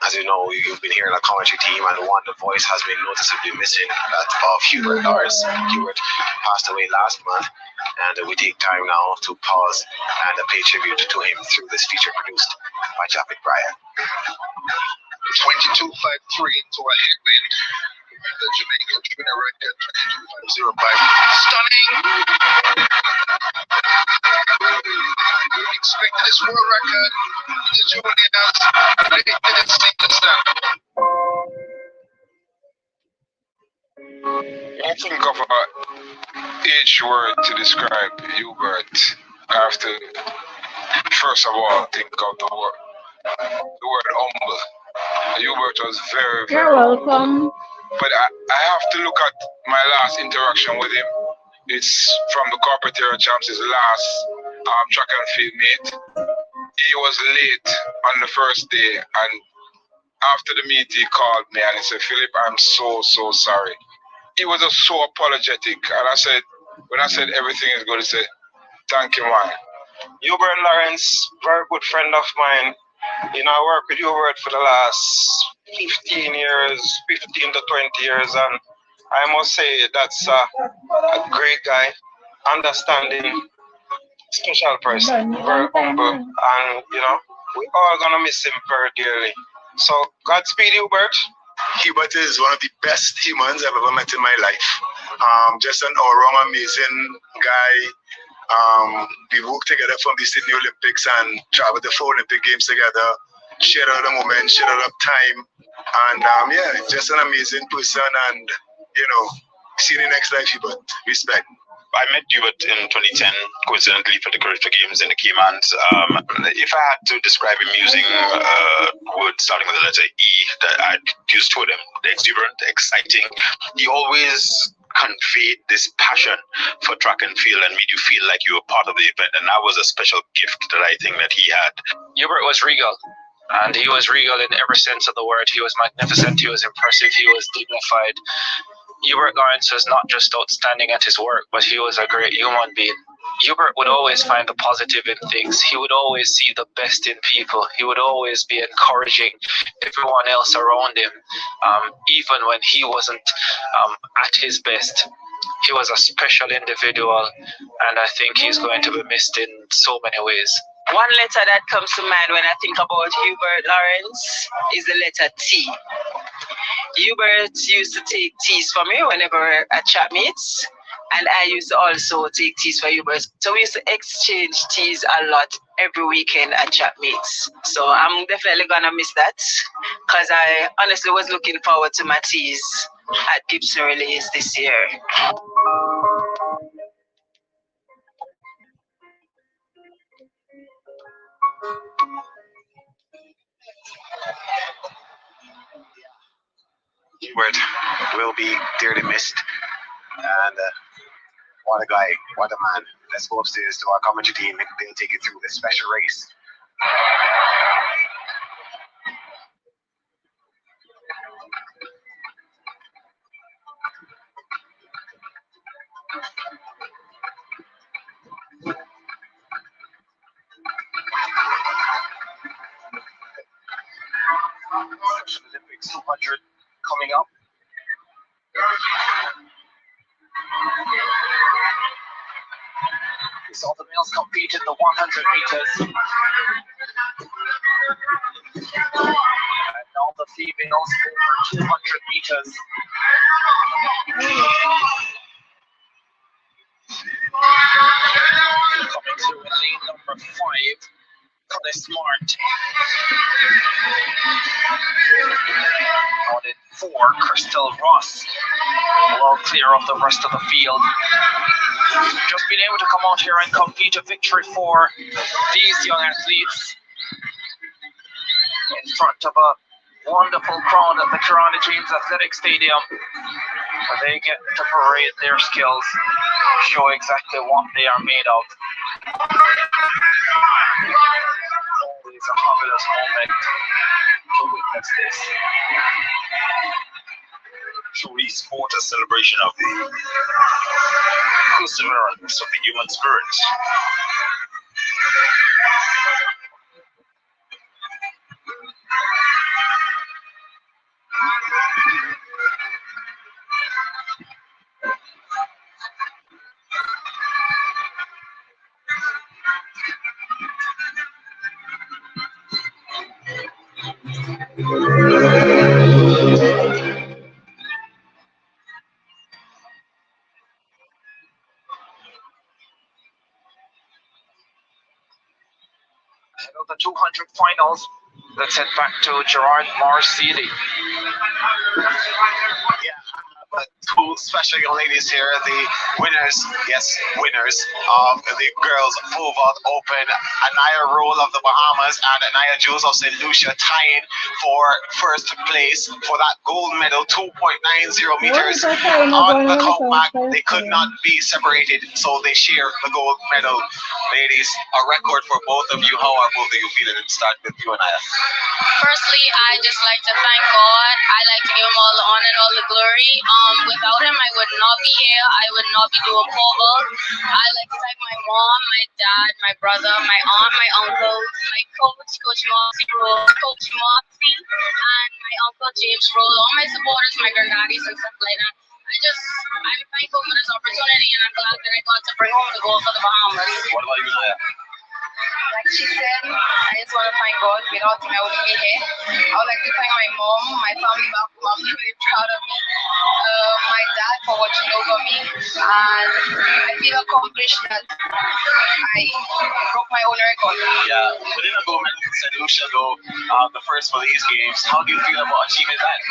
As you know, you've been hearing a commentary team, and one the voice has been noticeably missing, that of Hubert Lawrence. Hubert passed away last month, and we take time now to pause and pay tribute to him through this feature produced by Japhet Bryan. 2253 into a headwind. The Jamaican junior record 22505. Stunning! Expected this world record. The juniors predicted its status down. I think of each word to describe Hubert. I have to, first of all, think of the word humble. Hubert was very, very You're welcome. But I have to look at my last interaction with him. It's from the corporate era champs, his last track and field meet. He was late on the first day, and after the meet he called me and he said, "Philip, I'm so sorry." He was just so apologetic, and when I said everything is good, he said, "Thank you, man." Hubert Lawrence, very good friend of mine. I worked with Hubert for the last 15 to 20 years, and I must say that's a great guy, understanding, special person, very humble, and we're all gonna miss him very dearly. So Godspeed, Hubert. Hubert is one of the best humans I've ever met in my life. Just an all-round amazing guy. We worked together from the Sydney Olympics and traveled the 4 Olympic Games together, shared a lot of moments, shared a lot of time, and just an amazing person, and see you in the next life, Hubert. Respect. I met Hubert in 2010, coincidentally for the Carifta Games in the Caymans. If I had to describe him using a word starting with the letter E, that I'd use two of them: exuberant, exciting. He always conveyed this passion for track and field and made you feel like you were part of the event, and that was a special gift that I think that he had. Hubert was regal, and he was regal in every sense of the word. He was magnificent, he was impressive, he was dignified. Hubert Lawrence was not just outstanding at his work, but he was a great human being. Hubert would always find the positive in things. He would always see the best in people. He would always be encouraging everyone else around him, even when he wasn't at his best. He was a special individual, and I think he's going to be missed in so many ways. One letter that comes to mind when I think about Hubert Lawrence is the letter T. Hubert used to take teas for me whenever at chat meets, and I used to also take teas for Hubert. So we used to exchange teas a lot every weekend at chat meets. So I'm definitely gonna miss that, because I honestly was looking forward to my teas at Gibson Relays this year. Hubert will be dearly missed, and what a guy, what a man. Let's go upstairs to our commentary team. They'll take you through this special race. Olympics 200 coming up. We saw the males compete in the 100 meters. And now the females over 200 meters. Coming through in lane number 5. Connie Smart. On in 4, Crystal Ross. Well clear of the rest of the field. Just being able to come out here and compete a victory for these young athletes in front of a wonderful crowd at the Kirana James Athletic Stadium. They get to parade their skills, show exactly what they are made of. Always a fabulous moment to witness this. Truly sport a celebration of the perseverance of the human spirit. Ahead of the 200 finals, let's head back to Gerard Marsili. Yeah, but two special young ladies here, the winners, yes, winners of the Girls Pole Vault Open, Anaya Roll of the Bahamas and Anaya Jules of St. Lucia tying for first place for that gold medal, 2.90 meters. On the comeback, they could not be separated, so they share the gold medal. Ladies, a record for both of you. How are both of you feeling? And start with you, Anaya. Firstly, I just like to thank God. I like to give him all the honor and all the glory. Without him, I would not be here. I would not be doing pole vault. I like to thank my mom, my dad, my brother, my aunt, my uncle, my coach, Coach Moxie, and my uncle James Roll, all my supporters, my granddaddies and stuff like that. I'm thankful for this opportunity, and I'm glad that I got to bring home the gold for the Bahamas. What about you, Naya? Like she said, I just want to thank God. Without him, I wouldn't be here. I would like to thank my mom, my family back home. I'm really proud of me. My dad for watching over me. And I feel accomplished that I broke my own record. Yeah, within a gold medal in St. Lucia, though, the first for these games, how do you feel about achieving that?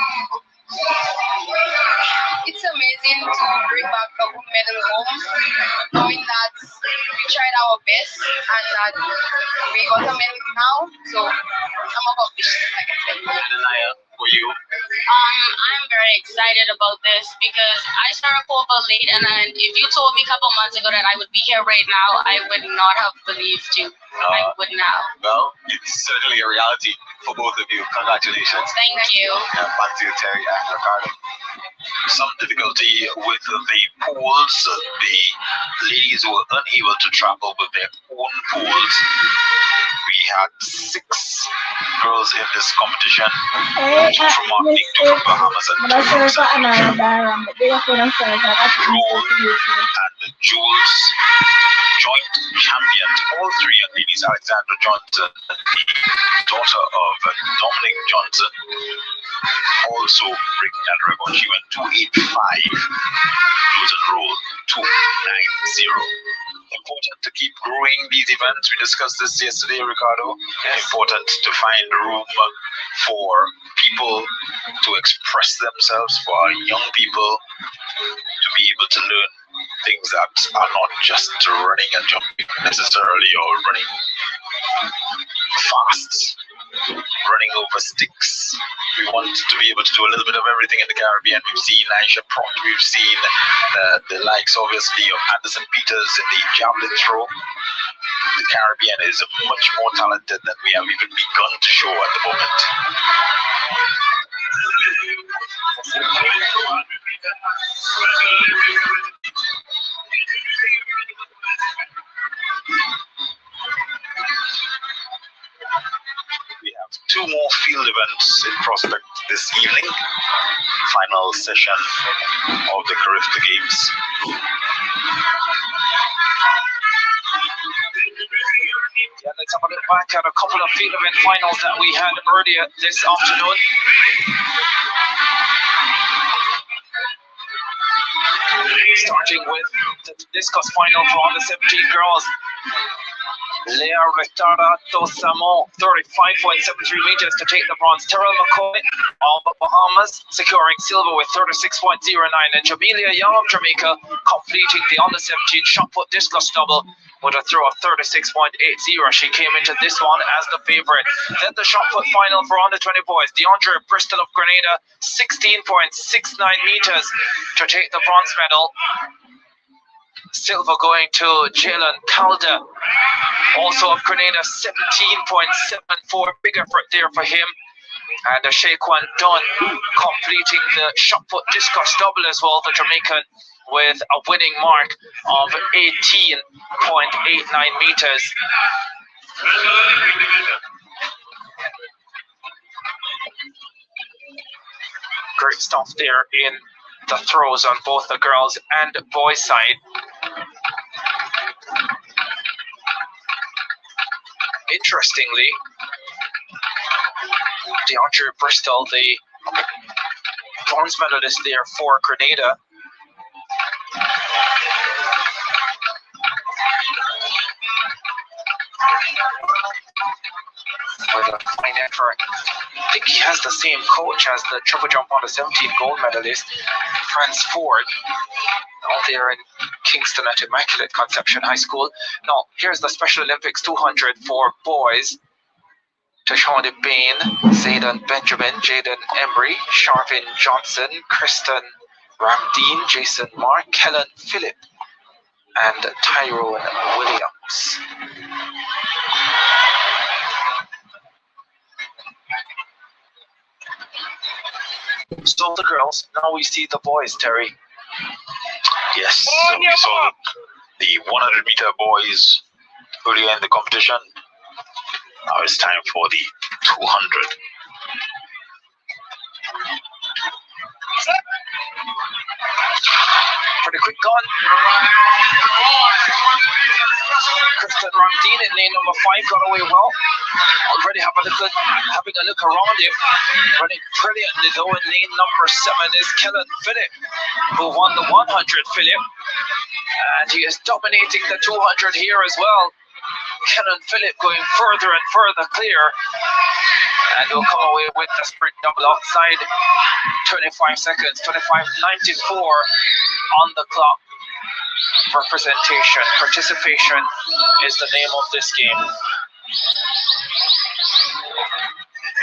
It's amazing to bring back the gold medal home, knowing that we tried our best and that we got a medal now. So I'm accomplished, like I said. And Naya, for you? I'm very excited about this because I started pole vault late, and if you told me a couple months ago that I would be here right now, I would not have believed you. I would now. Well, it's certainly a reality for both of you. Congratulations. Thank you. And back to you, Terry and Ricardo. Some difficulty with the pools. The ladies were unable to travel with their own pools. We had 6 girls in this competition. 2 from Martinique, 2 from Bahamas, and 2 from St. Lucia. Roll and Jules, joint champions. All 3 young ladies. Alexandra Johnson, the daughter of Dominic Johnson, also breaking that record. She went 285. Jules and Roll 290. Important to keep growing these events. We discussed this yesterday, Ricardo. Important to find room for people to express themselves, for our young people to be able to learn things that are not just running and jumping necessarily, or running fast, running over sticks. We want to be able to do a little bit of everything in the Caribbean. We've seen Aisha Prott, we've seen the likes, obviously, of Anderson Peters in the javelin throw. The Caribbean is much more talented than we have even begun to show at the moment. We have 2 more field events in prospect this evening. Final session of the Carifta Games. Yeah, let's have a look back at a couple of field event finals that we had earlier this afternoon. Starting with the discus final for under 17 girls. Lea Retada dos Samon, 35.73 meters to take the bronze. Terrell McCoy of the Bahamas securing silver with 36.09. And Jamelia Young of Jamaica completing the under 17 shot put discus double with a throw of 36.80. She came into this one as the favorite. Then the shot put final for under 20 boys. DeAndre Bristol of Grenada, 16.69 meters to take the bronze medal. Silver going to Jalen Calda, also of Grenada, 17.74, big effort there for him. And Shaquan Dunn completing the shot put discus double as well, the Jamaican, with a winning mark of 18.89 meters. Great stuff there in the throws on both the girls and boys side. Interestingly, DeAndre Bristol, the bronze medalist there for Grenada, with a fine effort. I think he has the same coach as the triple jump on the 17 gold medalist, Franz Ford, out there in Kingston at Immaculate Conception High School. Now, here's the Special Olympics 200 for boys. Tashonda Bain, Zayden Benjamin, Jaden Embry, Sharvin Johnson, Kristen Ramdeen, Jason Mark, Kellen Phillip, and Tyrone Williams. So the girls, now we see the boys, Terry. Yes, so we saw the 100 meter boys earlier in the competition. Now it's time for the 200. Pretty quick gun. Kristen Ramdeen in lane number 5 got away well. Already having a look around him. Running brilliantly though in lane number 7 is Kellen Phillip, who won the 100, Phillip. And he is dominating the 200 here as well. Kellen Phillip going further and further clear. And will come away with the sprint double outside 25 seconds, 25.94 on the clock. Representation, participation is the name of this game.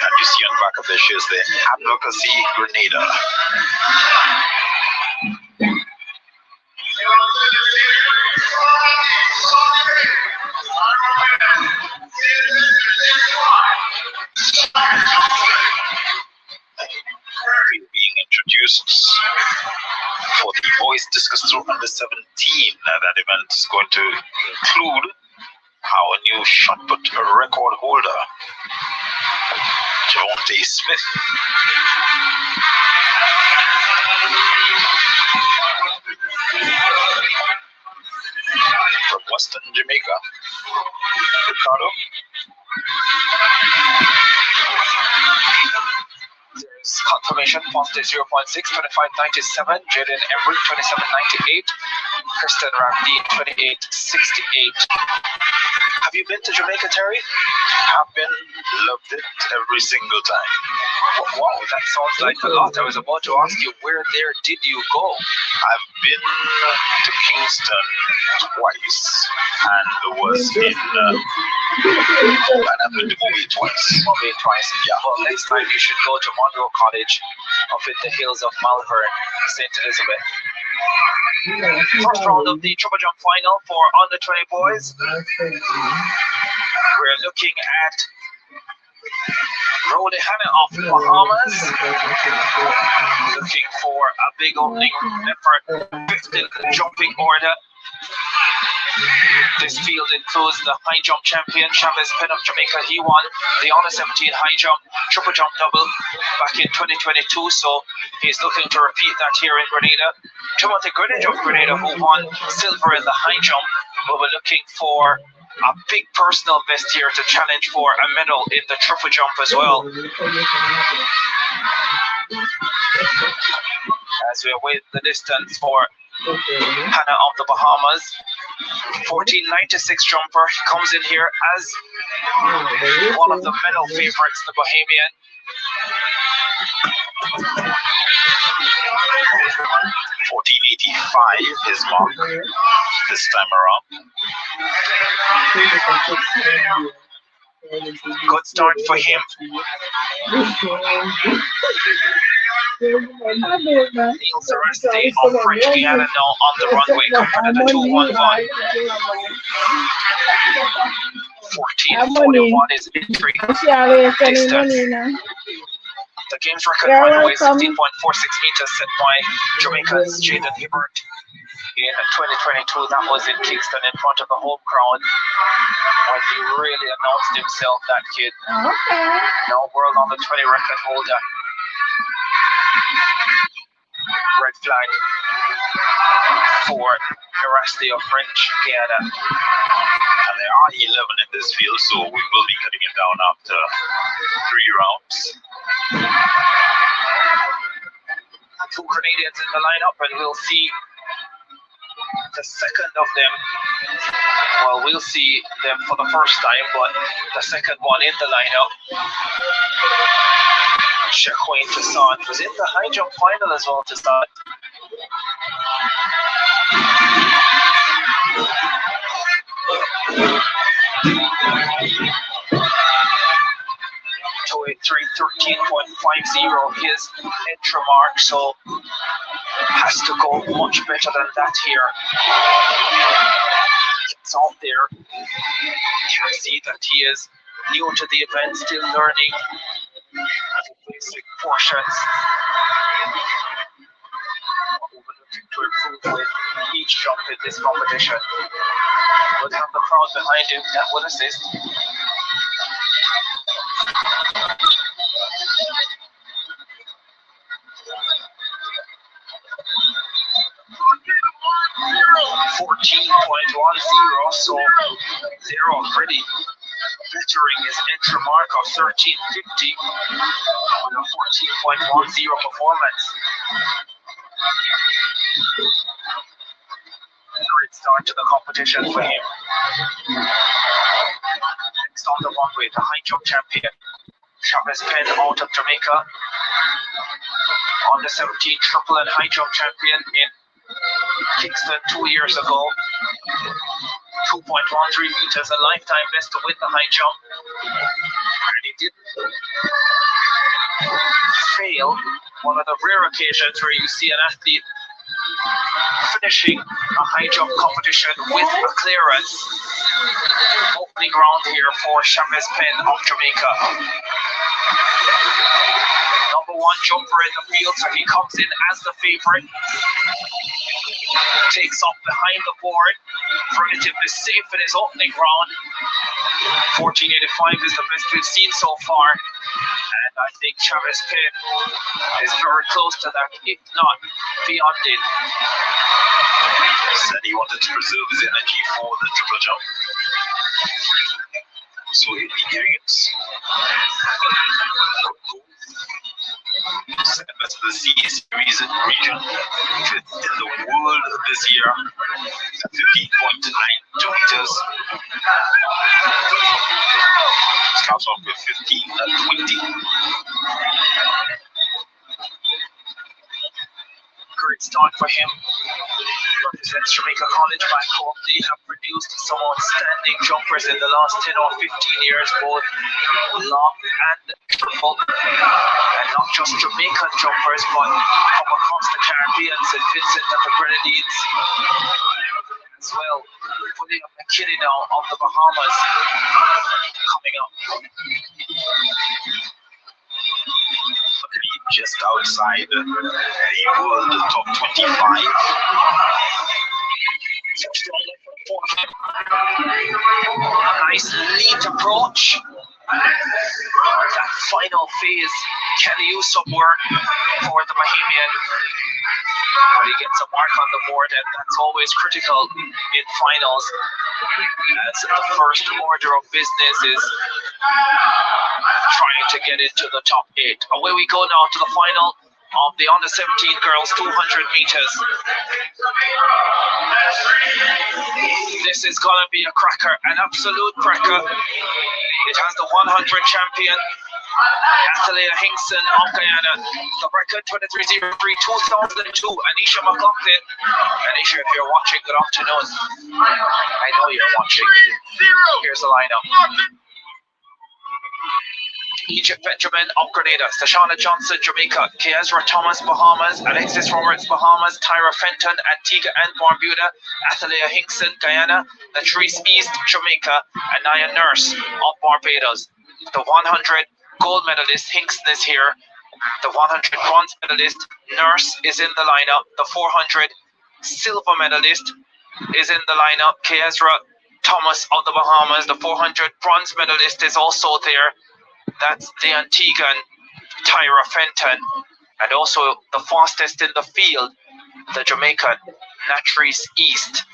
And you see on the back of the shoes the Advocacy Grenada. Being introduced for the boys discus throw under 17. That event is going to include our new shot put record holder, Javonte Smith. From Western Jamaica, Ricardo. There's confirmation, positive 0.6, 25.97, Jaden Embry, 27.98, Kristen Ramdeen, 28.68. Have you been to Jamaica, Terry? I've been, loved it every single time. Wow, that sounds like a lot. I was about to ask you, where there did you go? I've been to Kingston twice, and was in and I've been to Mobile twice. Mobile twice. Yeah. Well, next time you should go to Monroe College up in the hills of Malvern, St. Elizabeth. First round of the triple jump final for under 20 boys. We're looking at Rode Hanna of the Bahamas, looking for a big opening effort, fifth in the jumping order. This field includes the high jump champion, Chavez Penn of Jamaica. He won the under 17 high jump, triple jump double back in 2022, so he's looking to repeat that here in Grenada. Timothy Greenidge of Grenada, who won silver in the high jump, but we're looking for a big personal best here to challenge for a medal in the triple jump as well. As we await the distance for Hannah of the Bahamas. 1496 jumper. She comes in here as one of the medal favorites, the Bahamian. 1485 his mark this time around. Good start for him. Neil Sarasti of French Guiana now on the runway, coming at the 211. 1441 is entry distance. The game's record, by the way, 16.46 meters set by Jamaica's Jaden Hibbert in 2022. That was in Kingston in front of the home crowd when he really announced himself, that kid. Now world on the 20 record holder. Red flag for Sarasti of French Guiana. And there are 11 in this field, so we will be cutting it down after 3 rounds. 2 Canadians in the lineup, and we'll see the second of them. Well, we'll see them for the first time, but the second one in the lineup. Shaquin Toussaint was in the high jump final as well, Toussaint. To a 13.50 his entry mark, so has to go much better than that here. It's out there. You can see that he is new to the event, still learning the basic portions. What we're looking to improve with each jump in this competition. We'll have the crowd behind him, that will assist. So 0 already bettering his entry mark of 1350 with a 14.10 performance. Great start to the competition for him. Next on the runway, the high jump champion, Chavez Penn out of Jamaica. On the 17 triple and high jump champion in Kingston 2 years ago. 2.13 meters, a lifetime best to win the high jump. And he didn't fail. One of the rare occasions where you see an athlete finishing a high jump competition with a clearance. Opening round here for Chavez Penn of Jamaica. Number 1 jumper in the field, so he comes in as the favorite. Takes off behind the board, relatively safe in his opening round. 1485 is the best we've seen so far, and I think Chavez Penn is very close to that, if not beyond it. Said he wanted to preserve his energy for the triple jump, so he'll be giving it second best of the C series region, fifth in the world this year at 15.92 meters. Starts off with 15.20. Great start for him. Represents Jamaica College back home. They have produced some outstanding jumpers in the last 10 or 15 years, both long and triple. And not just Jamaican jumpers, but from across the Caribbean, St. Vincent and the Grenadines as well. William McKinney now of the Bahamas coming up. Just outside the world top 25. Nice neat approach. That final phase can use some work for the Bahamian. But he gets a mark on the board, and that's always critical in finals, as the first order of business is trying to get into the top 8. Away we go now to the final. of the under 17 girls 200 meters. This is gonna be a cracker, an absolute cracker. It has the 100 champion Athalia Hinkson of Guyana, the record 23.03 2002, Anisha McLaughlin. Anisha, if you're watching, good afternoon. I know you're watching. Here's the lineup. Egypt Benjamin of Grenada, Sashana Johnson Jamaica, Kezra Thomas Bahamas, Alexis Roberts Bahamas, Tyra Fenton Antigua and Barbuda, Athalia Hinkson Guyana, Latrice East Jamaica, and Naya Nurse of Barbados. The 100 gold medalist Hinkson is here. The 100 bronze medalist Nurse is in the lineup. The 400 silver medalist is in the lineup, Kezra Thomas of the Bahamas. The 400 bronze medalist is also there. That's the Antiguan Tyra Fenton. And also the fastest in the field, the Jamaican Latrice East,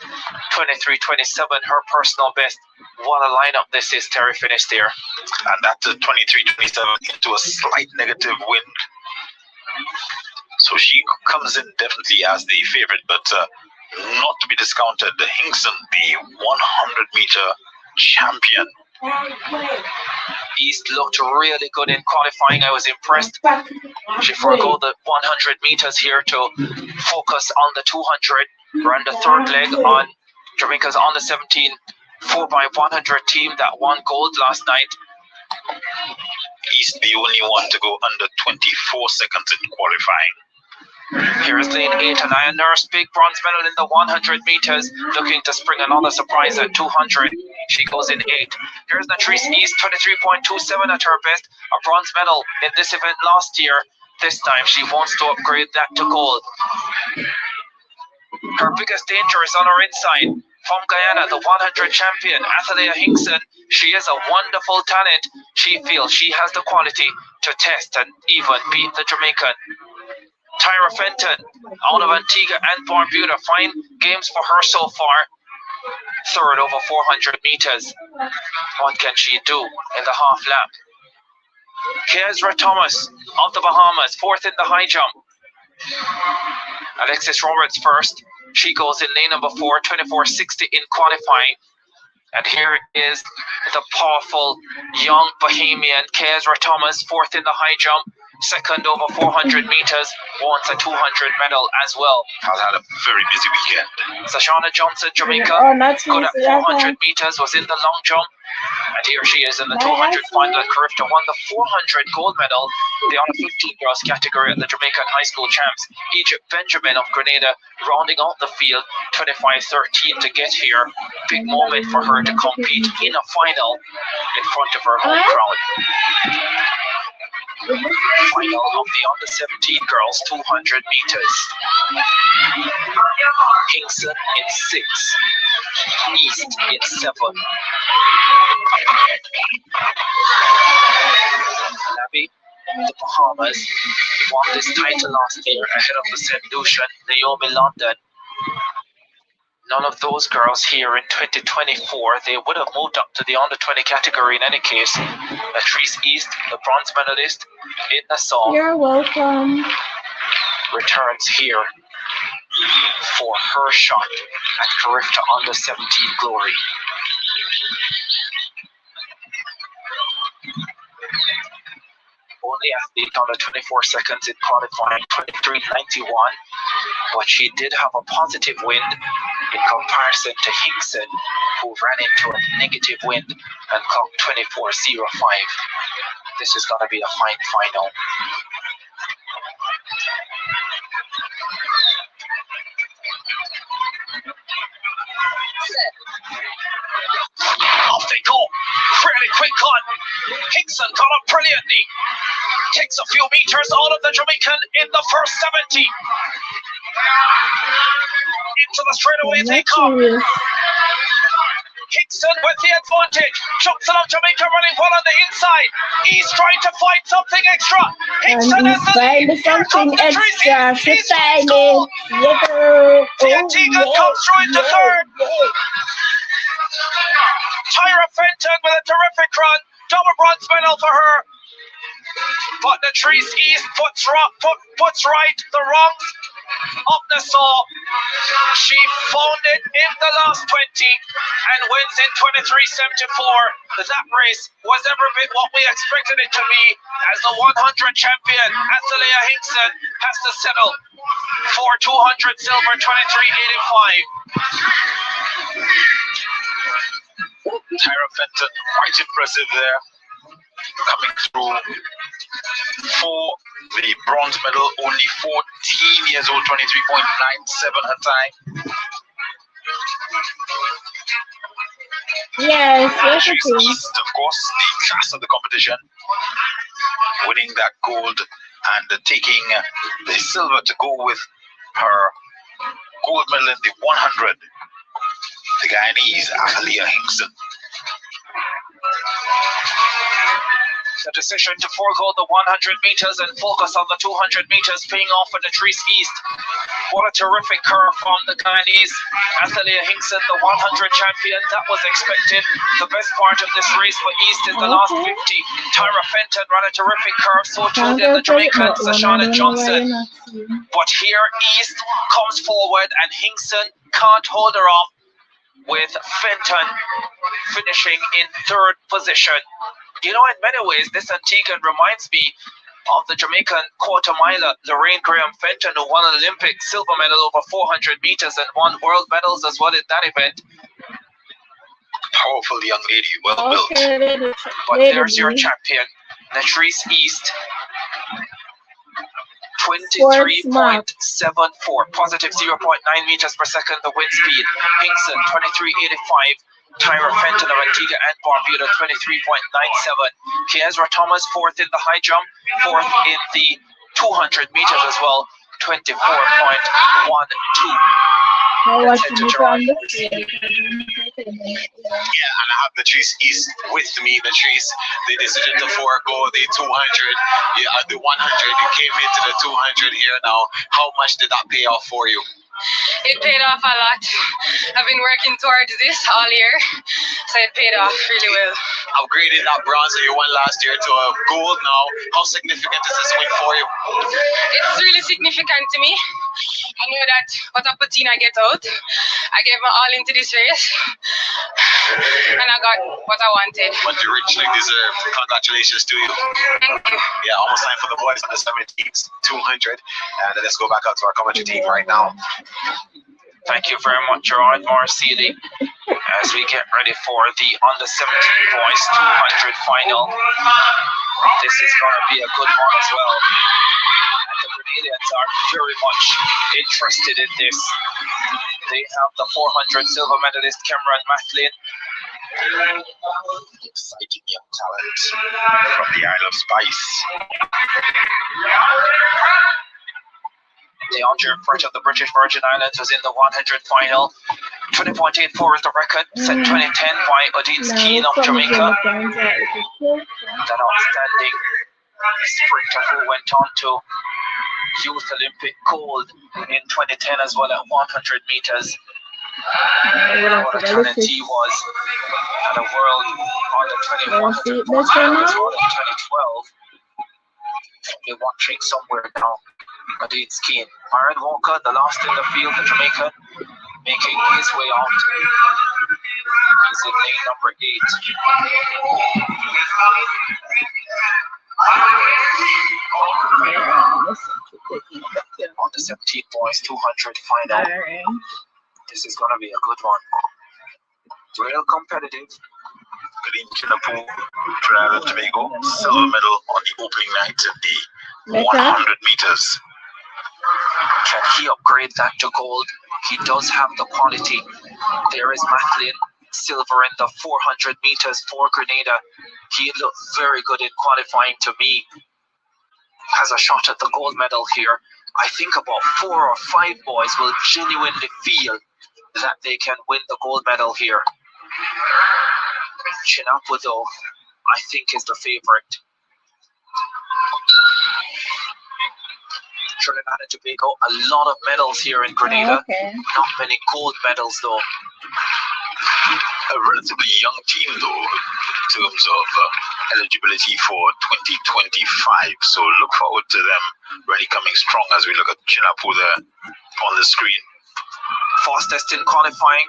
23:27, her personal best. What a lineup this is, Terry finished there. And that's a 23:27 into a slight negative wind. So she comes in definitely as the favorite, but not to be discounted. The Hinkson, the 100-meter champion. East looked really good in qualifying. I was impressed. She forgo the 100 meters here to focus on the 200. We're on the third leg on Jamaica's under 17 4x100 team that won gold last night. East the only one to go under 24 seconds in qualifying. Here's lane 8, Anaya Nurse, big bronze medal in the 100 meters, looking to spring another surprise at 200. She goes in 8. Here's Latrice East, 23.27 at her best, a bronze medal in this event last year. This time she wants to upgrade that to gold. Her biggest danger is on her inside. From Guyana, the 100 champion, Athalia Hinkson. She is a wonderful talent. She feels she has the quality to test and even beat the Jamaican. Tyra Fenton, out of Antigua and Barbuda. Fine games for her so far. Third over 400 meters. What can she do in the half lap? Kezra Thomas of the Bahamas, fourth in the high jump. Alexis Roberts first. She goes in lane number 4, 24:60 in qualifying. And here is the powerful young Bahamian Kezra Thomas, fourth in the high jump. Second over 400 meters, wants a 200 medal as well. Has had a very busy weekend. Sashana Johnson, Jamaica, good at 400 meters, was in the long jump. And here she is in the 200 final. Carifta won the 400 gold medal, the under 15 girls category at the Jamaican High School Champs. Egypt Benjamin of Grenada rounding out the field, 25:13 to get here. Big moment for her to compete in a final in front of her home crowd. Final of the under 17 girls 200 meters. Hinkson in 6, East in 7. Nabi, the Bahamas, won this title last year ahead of the St. Lucian Naomi London. None of those girls here in 2024, they would have moved up to the under 20 category in any case. Latrice East, the bronze medalist in Nassau, you're welcome, returns here for her shot at Carifta under 17 glory. Only athlete under 24 seconds in qualifying, 23:91, but she did have a positive wind in comparison to Hinkson, who ran into a negative wind and clocked 24:05. This is going to be a fine final. Off they go. Really quick cut. Hinkson got up brilliantly. Takes a few meters out of the Jamaican in the first 70. Into the straightaway they come. Hinkson with the advantage. Jumps out of Jamaica running well on the inside. He's trying to find something extra. Hinkson has the lead. Here comes the extra. He's scored. The Antigua comes through into third. Tyra Fenton with a terrific run. Double bronze medal for her. But the Trees East puts right the wrongs of the saw. She found it in the last 20 and wins in 23.74. That race was every bit what we expected it to be, as the 100 champion Athalia Hinkson has to settle for 200 silver, 23.85. Tyra Fenton, quite impressive there, coming through for the bronze medal, only 14 years old, 23.97 her time. Yes, yes, She's okay. East, of course, the class of the competition, winning that gold and taking the silver to go with her gold medal in the 100. The Guyanese, Athalia Hinkson. The decision to forego the 100 meters and focus on the 200 meters paying off for the Trees East. What a terrific curve from the Guyanese. Athalia Hinkson, the 100 champion, that was expected. The best part of this race for East is the last 50. Tyra Fenton ran a terrific curve, so too did the Jamaican Sashana Johnson. But here East comes forward and Hinkson can't hold her off, with Fenton finishing in third position. You know, in many ways, this Antiguan reminds me of the Jamaican quarter miler Lorraine Graham Fenton, who won an Olympic silver medal over 400 meters and won world medals as well in that event. Powerful young lady, well built. But there's your champion, Latrice East. 23.74, positive 0.9 meters per second, the wind speed. Hinkson, 23.85. Tyra Fenton of Antigua and Barbuda, 23.97. Kiezra Thomas, fourth in the high jump, fourth in the 200 meters as well, 24.12. Yeah, and I have Latrice East with me. Latrice, the decision to forego the 200, the 100, you came into the 200 here now. How much did that pay off for you? It paid off a lot. I've been working towards this all year, so it paid off really well. Upgrading that bronze that you won last year to a gold now. How significant is this win for you? It's really significant to me. I knew that what I put in, I get out. I gave my all into this race, and I got what I wanted. What you richly deserved. Congratulations to you. Thank you. Yeah, almost time for the boys on the 17th 200. And let's go back out to our commentary team right now. Thank you very much, Gerard Marceli, as we get ready for the under 17 boys 200 final. This is going to be a good one as well. And the Grenadians are very much interested in this. They have the 400 silver medalist Cameron Mathlin. Exciting young talent from the Isle of Spice. The Andre Brett of the British Virgin Islands was in the 100 final. 20.84 is the record, set 2010 by Odin Skeen of Jamaica. That outstanding sprinter who went on to Youth Olympic gold in 2010 as well at 100 meters. What a talent he was at a world under 21 as well in 2012. You're watching somewhere now. Odin Skeen. Aaron Walker, the last in the field, the Jamaican, making his way out. He's in lane number 8. On the 17 boys 200 final. This is going to be a good one. Real competitive. Green Kinapu, Trinidad and Tobago, silver medal on the opening night of the 100 meters. Can he upgrade that to gold? He does have the quality. There is Mathlin, silver in the 400 meters for Grenada. He looked very good in qualifying to me. Has a shot at the gold medal here. I think about 4 or 5 boys will genuinely feel that they can win the gold medal here. Chinapu, though, I think is the favorite. Trinidad and Tobago, a lot of medals here in Grenada. Not many gold medals, though. a relatively young team, though, in terms of eligibility for 2025. So look forward to them really coming strong as we look at Chinapo there on the screen. Fastest in qualifying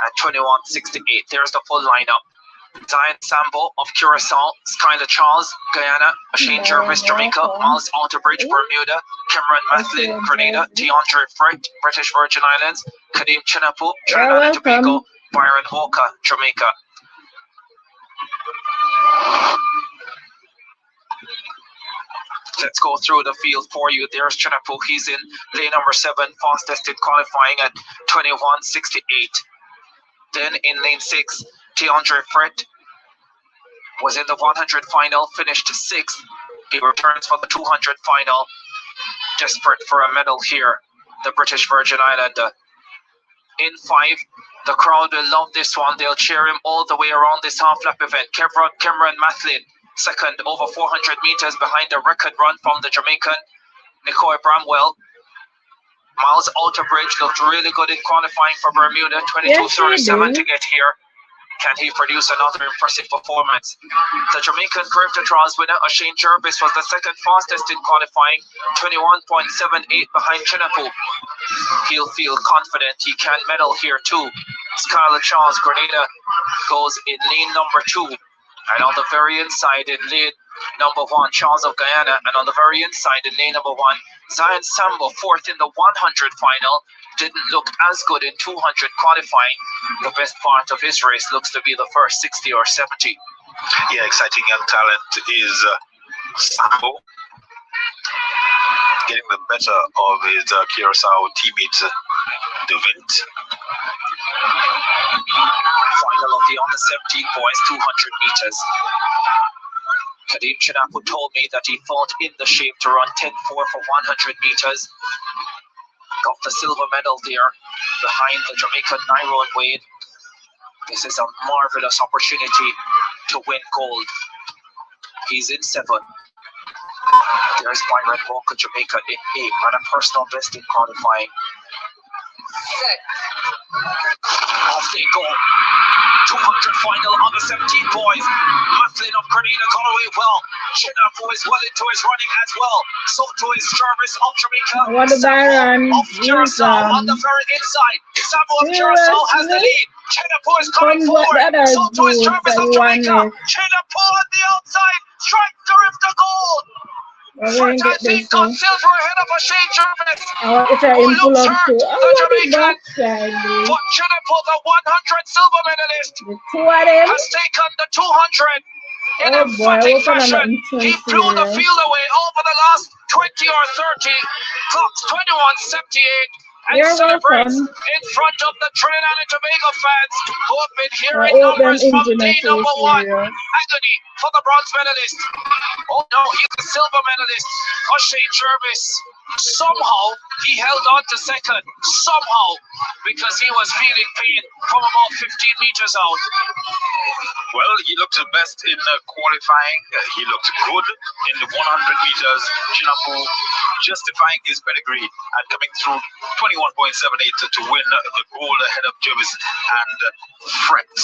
at 21.68. There's the full lineup. Zion Sambo of Curacao, Skylar Charles, Guyana, Shane Jervis, Jamaica, Miles Outerbridge, Bermuda, Cameron Mathlin, Grenada, DeAndre Freight, British Virgin Islands, Kadeem Chinapo, Trinidad and Tobago, Byron Walker, Jamaica. Let's go through the field for you. There's Chinapo. He's in lane number 7, fastest in qualifying at 21.68. Then in lane 6, DeAndre Freight was in the 100 final, finished 6th. He returns for the 200 final, desperate for a medal here, the British Virgin Islander. In 5, the crowd will love this one. They'll cheer him all the way around this half-lap event. Cameron Mathlin, second, over 400 meters behind the record run from the Jamaican Nicoy Bramwell. Miles Outerbridge looked really good in qualifying for Bermuda, 22.37 to get here. Can he produce another impressive performance? The Jamaican Carifta Trials winner, Shane Jervis, was the second fastest in qualifying, 21.78 behind Chinapo. He'll feel confident he can medal here too. Skylar Charles, Grenada, goes in lane number 2. And on the very inside in lane number 1, Charles of Guyana. And on the very inside in lane number 1, Zion Sambo, 4th in the 100 final. Didn't look as good in 200 qualifying. The best part of his race looks to be the first 60 or 70. Yeah, exciting young talent is Sambo, getting the better of his Curacao teammate, Devint. Final of the under 17 boys, 200 meters. Kadeem Chinapo told me that he thought in the shape to run 10.4 for 100 meters. Got the silver medal there behind the Jamaican Nairo and Wade. This is a marvelous opportunity to win gold. He's in 7. There's Byron Walker, Jamaica in 8, and a personal best in qualifying. Off they go. 200 final on the 17 boys. Mathlin of Grenada got away well. Chinapo is well into his running as well. So to his Jervis of Jamaica. What a Byron of Curacao on the very inside. Sambo of Curacao has the lead. Chinapo is coming forward. So to his Jervis of Jamaica. Chinapo on the outside. Strike Carifta goal. Freight, I think, got silver ahead of Shane Jervis. Who looks hurt, the Jamaican. But Chinapo, the 100 silver medalist, has taken the 200 in emphatic fashion. He blew the field away over the last 20 or 30. Clocks 21.78. And celebrates in front of the Trinidad and Tobago fans who have been hearing numbers from day number 1. Agony for the bronze medalist. Oh no, he's a silver medalist. Shane Jervis. Somehow he held on to second. Somehow, because he was feeling pain from about 15 meters out. Well, he looked the best in qualifying. He looked good in the 100 meters. Chinapo justifying his pedigree and coming through 21.78 to win the gold ahead of Jervis and Freight.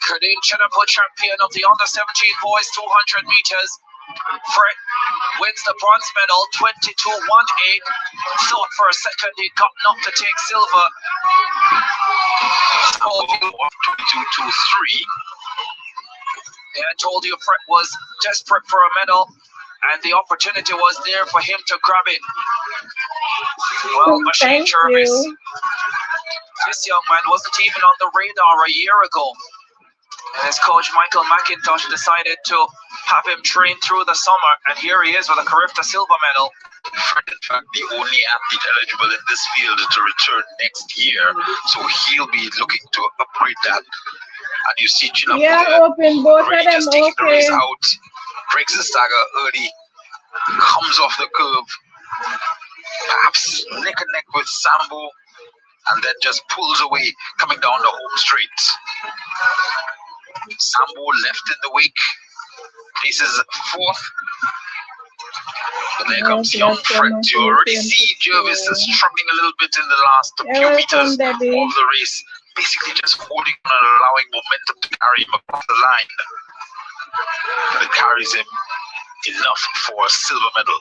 Kadeem Chinapo, champion of the under 17 boys 200 meters. Freight wins the bronze medal, 22.18. Thought for a second he'd gotten up to take silver. Score of 22.23. Yeah, I told you Freight was desperate for a medal, and the opportunity was there for him to grab it. Well, Shane Jervis, this young man wasn't even on the radar a year ago. And his coach Michael McIntosh decided to have him train through the summer, and here he is with a Carifta silver medal. In fact, the only athlete eligible in this field to return next year, so he'll be looking to upgrade that. And you see Chinapo really just taking the race out, breaks the stagger early, comes off the curve, perhaps neck and neck with Sambo, and then just pulls away, coming down the home straight. Sambo left in the wake, places 4th. But there comes young Fred. You already see Jervis is struggling a little bit in the last few meters of the race. Basically just holding on and allowing momentum to carry him across the line. But it carries him enough for a silver medal.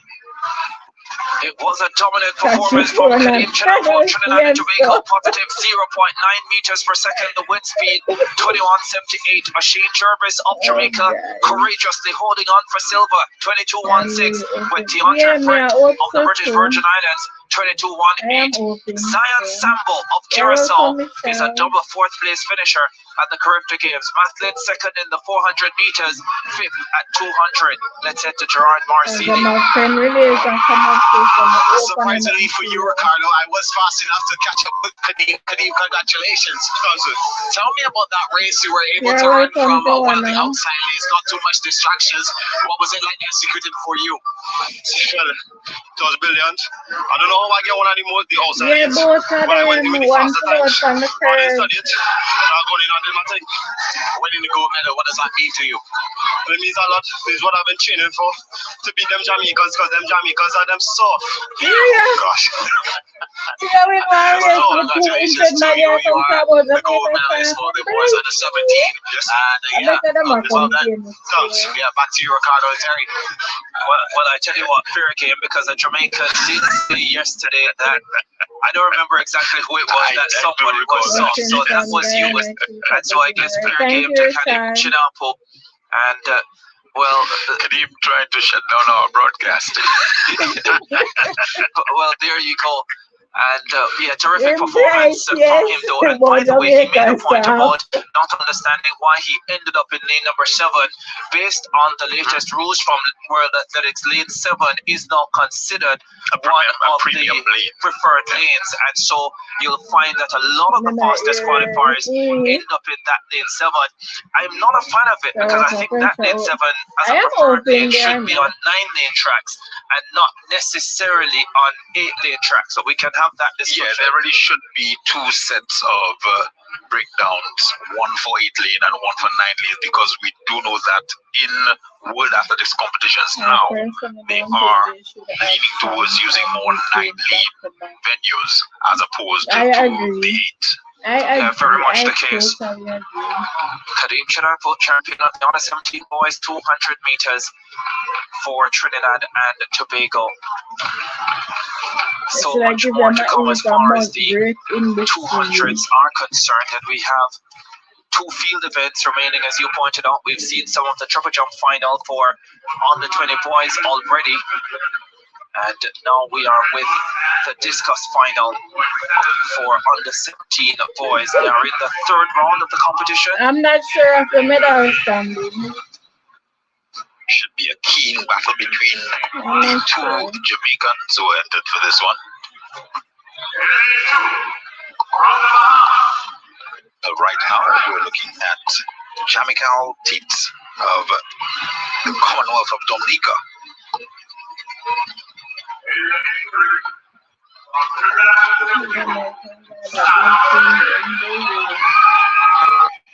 It was a dominant performance from Karim Chenappo, Trinidad and Tobago, positive 0.9 meters per second. The wind speed 21.78. Machine Jervis of Jamaica courageously holding on for silver, 22.16, with Deandre Fred of the British Virgin Islands, 22.18. Zion Sambo of Curacao is a double fourth place finisher at the Carifta Games. Mathlin second in the 400 meters, fifth at 200. Let's head to Gerard Marsini. Surprisingly for you, Ricardo, I was fast enough to catch up with Kadeem. Kadeem, congratulations. Tell me about that race. You were able to run from one of the outside lanes, not too much distractions. What was it like executing for you? Well, it was brilliant. I don't know how I get one anymore the outside lanes. But I went in with the faster times. But I studied. Now going in on the matter. Winning the gold medal, what does that mean to you? It means a lot. This is what I've been training for. To beat them Jamaicans, because them Jamaicans are them soft. Gosh. Congratulations to you. You are the gold medalist for the boys under 17. And well done. Thanks. Yeah, back to you, Ricardo and Terry. Well, I tell you what, fair game, because a Jamaican did say yesterday that I don't remember exactly who it was that somebody was soft, so that was you. And so I guess fair game to Kadim Chinappo. And well, Kadim trying to shut down our broadcast. well, there you go. And yeah, terrific performance from him though. And by the way, he made a point about not understanding why he ended up in lane number 7. Based on the latest rules from World Athletics, lane 7 is now considered one of the preferred lanes. And so you'll find that a lot of the fastest qualifiers end up in that lane 7. I'm not a fan of it because I think that lane 7 as a preferred lane should be on 9-lane tracks and not necessarily on 8-lane tracks. So we can have that discussion. Yeah, there really should be 2 sets of breakdowns, one for 8 lane and one for 9 lane, because we do know that in World Athletics competitions now, they are leaning towards using more 9 lane venues as opposed to the 8. Very much the case. Kadim Chinappo, champion of the under 17 boys 200 meters for Trinidad and Tobago. So much more to come as far as the 200s are concerned, and we have 2 field events remaining. As you pointed out, we've seen some of the triple jump final for under 20 boys already. And now we are with the discus final for under 17 boys. They are in the 3rd round of the competition. I'm not sure of the medal standing. Should be a keen battle between the 2 Jamaicans who entered for this one. Right now, we're looking at Jamaica Teats of the Commonwealth of Dominica.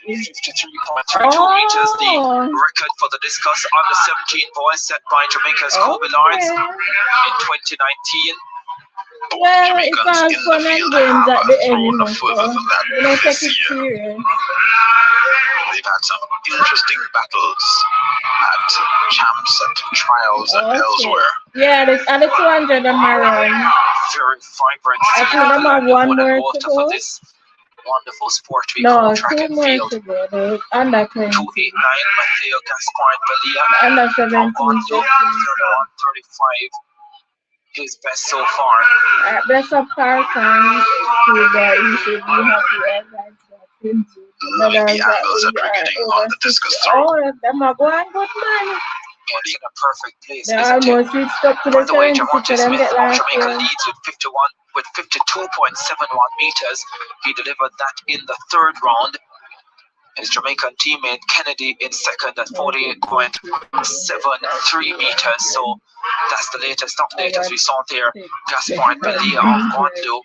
53.32 meters, the record for the discus under 17 boys set by Jamaica's Kobe Lawrence in 2019. Well, it's all fun and games at the end, They've had some interesting battles at champs and trials and elsewhere. Yeah, there's other 200 on my run. Very vibrant. I think I'm on one more to go. For this wonderful sport we call track and field. 289, Under 20. Mateo Gaspar Belia. Under 17. 135. His best so far. Best of par times. You should be happy. Lovely angles are getting on the discus throw. Oh, them are going good, man. It's in a perfect place. They almost reached up to the 70 for them get last Jamaica year. leads with 52.71 meters. He delivered that in the 3rd round. His Jamaican teammate Kennedy in 2nd at 48.73 meters. So that's the latest update as we saw there. Gaspar Belia of Guandu.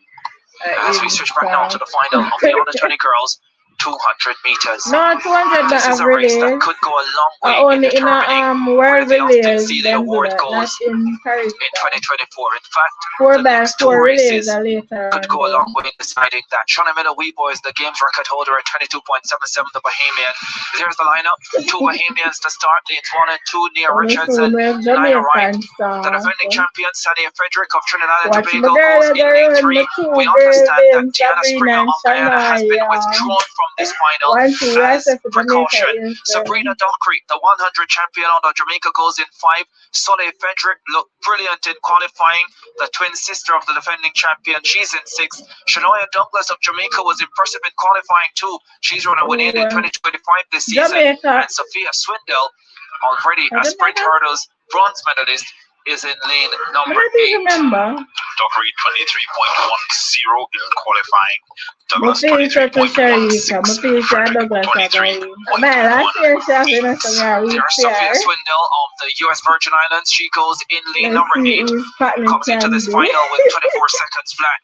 As we switch back now to the final of the under 20 girls, 200 meters. No, 200 This is a race that could go a long way in only in determining a where world the Austin relays, Sealy them do Award that, not goes in Carifta. in 2024. In fact, 4 the by next 2 4 relays races are later could on. go a long way in deciding that. Shauna Miller Weebo is the game's record holder at 22.77, the Bahamian. Here's the lineup. 2 Bahamians to start, lanes 1 and 2, Nia Richards and Nia Wright. The defending champion, Sania Frederick of Trinidad and Tobago, goes in lane 3. We understand that Tiana Springer of Guyana has been withdrawn from this final as precaution. Sabrina Dockery, the 100 champion out of Jamaica, goes in 5. Soleil Frederick looked brilliant in qualifying, the twin sister of the defending champion. She's in 6th. Shania Douglas of Jamaica was impressive in qualifying too. She's run a win in 2025 this season. And Sophia Swindell, already a sprint hurdles bronze medalist, is in lane number 8. Dockery 23.10 in qualifying. Douglas 23.16. There's Sophia Swindell of the US Virgin Islands. She goes in lane number 8. Comes into this final with 24 seconds flat.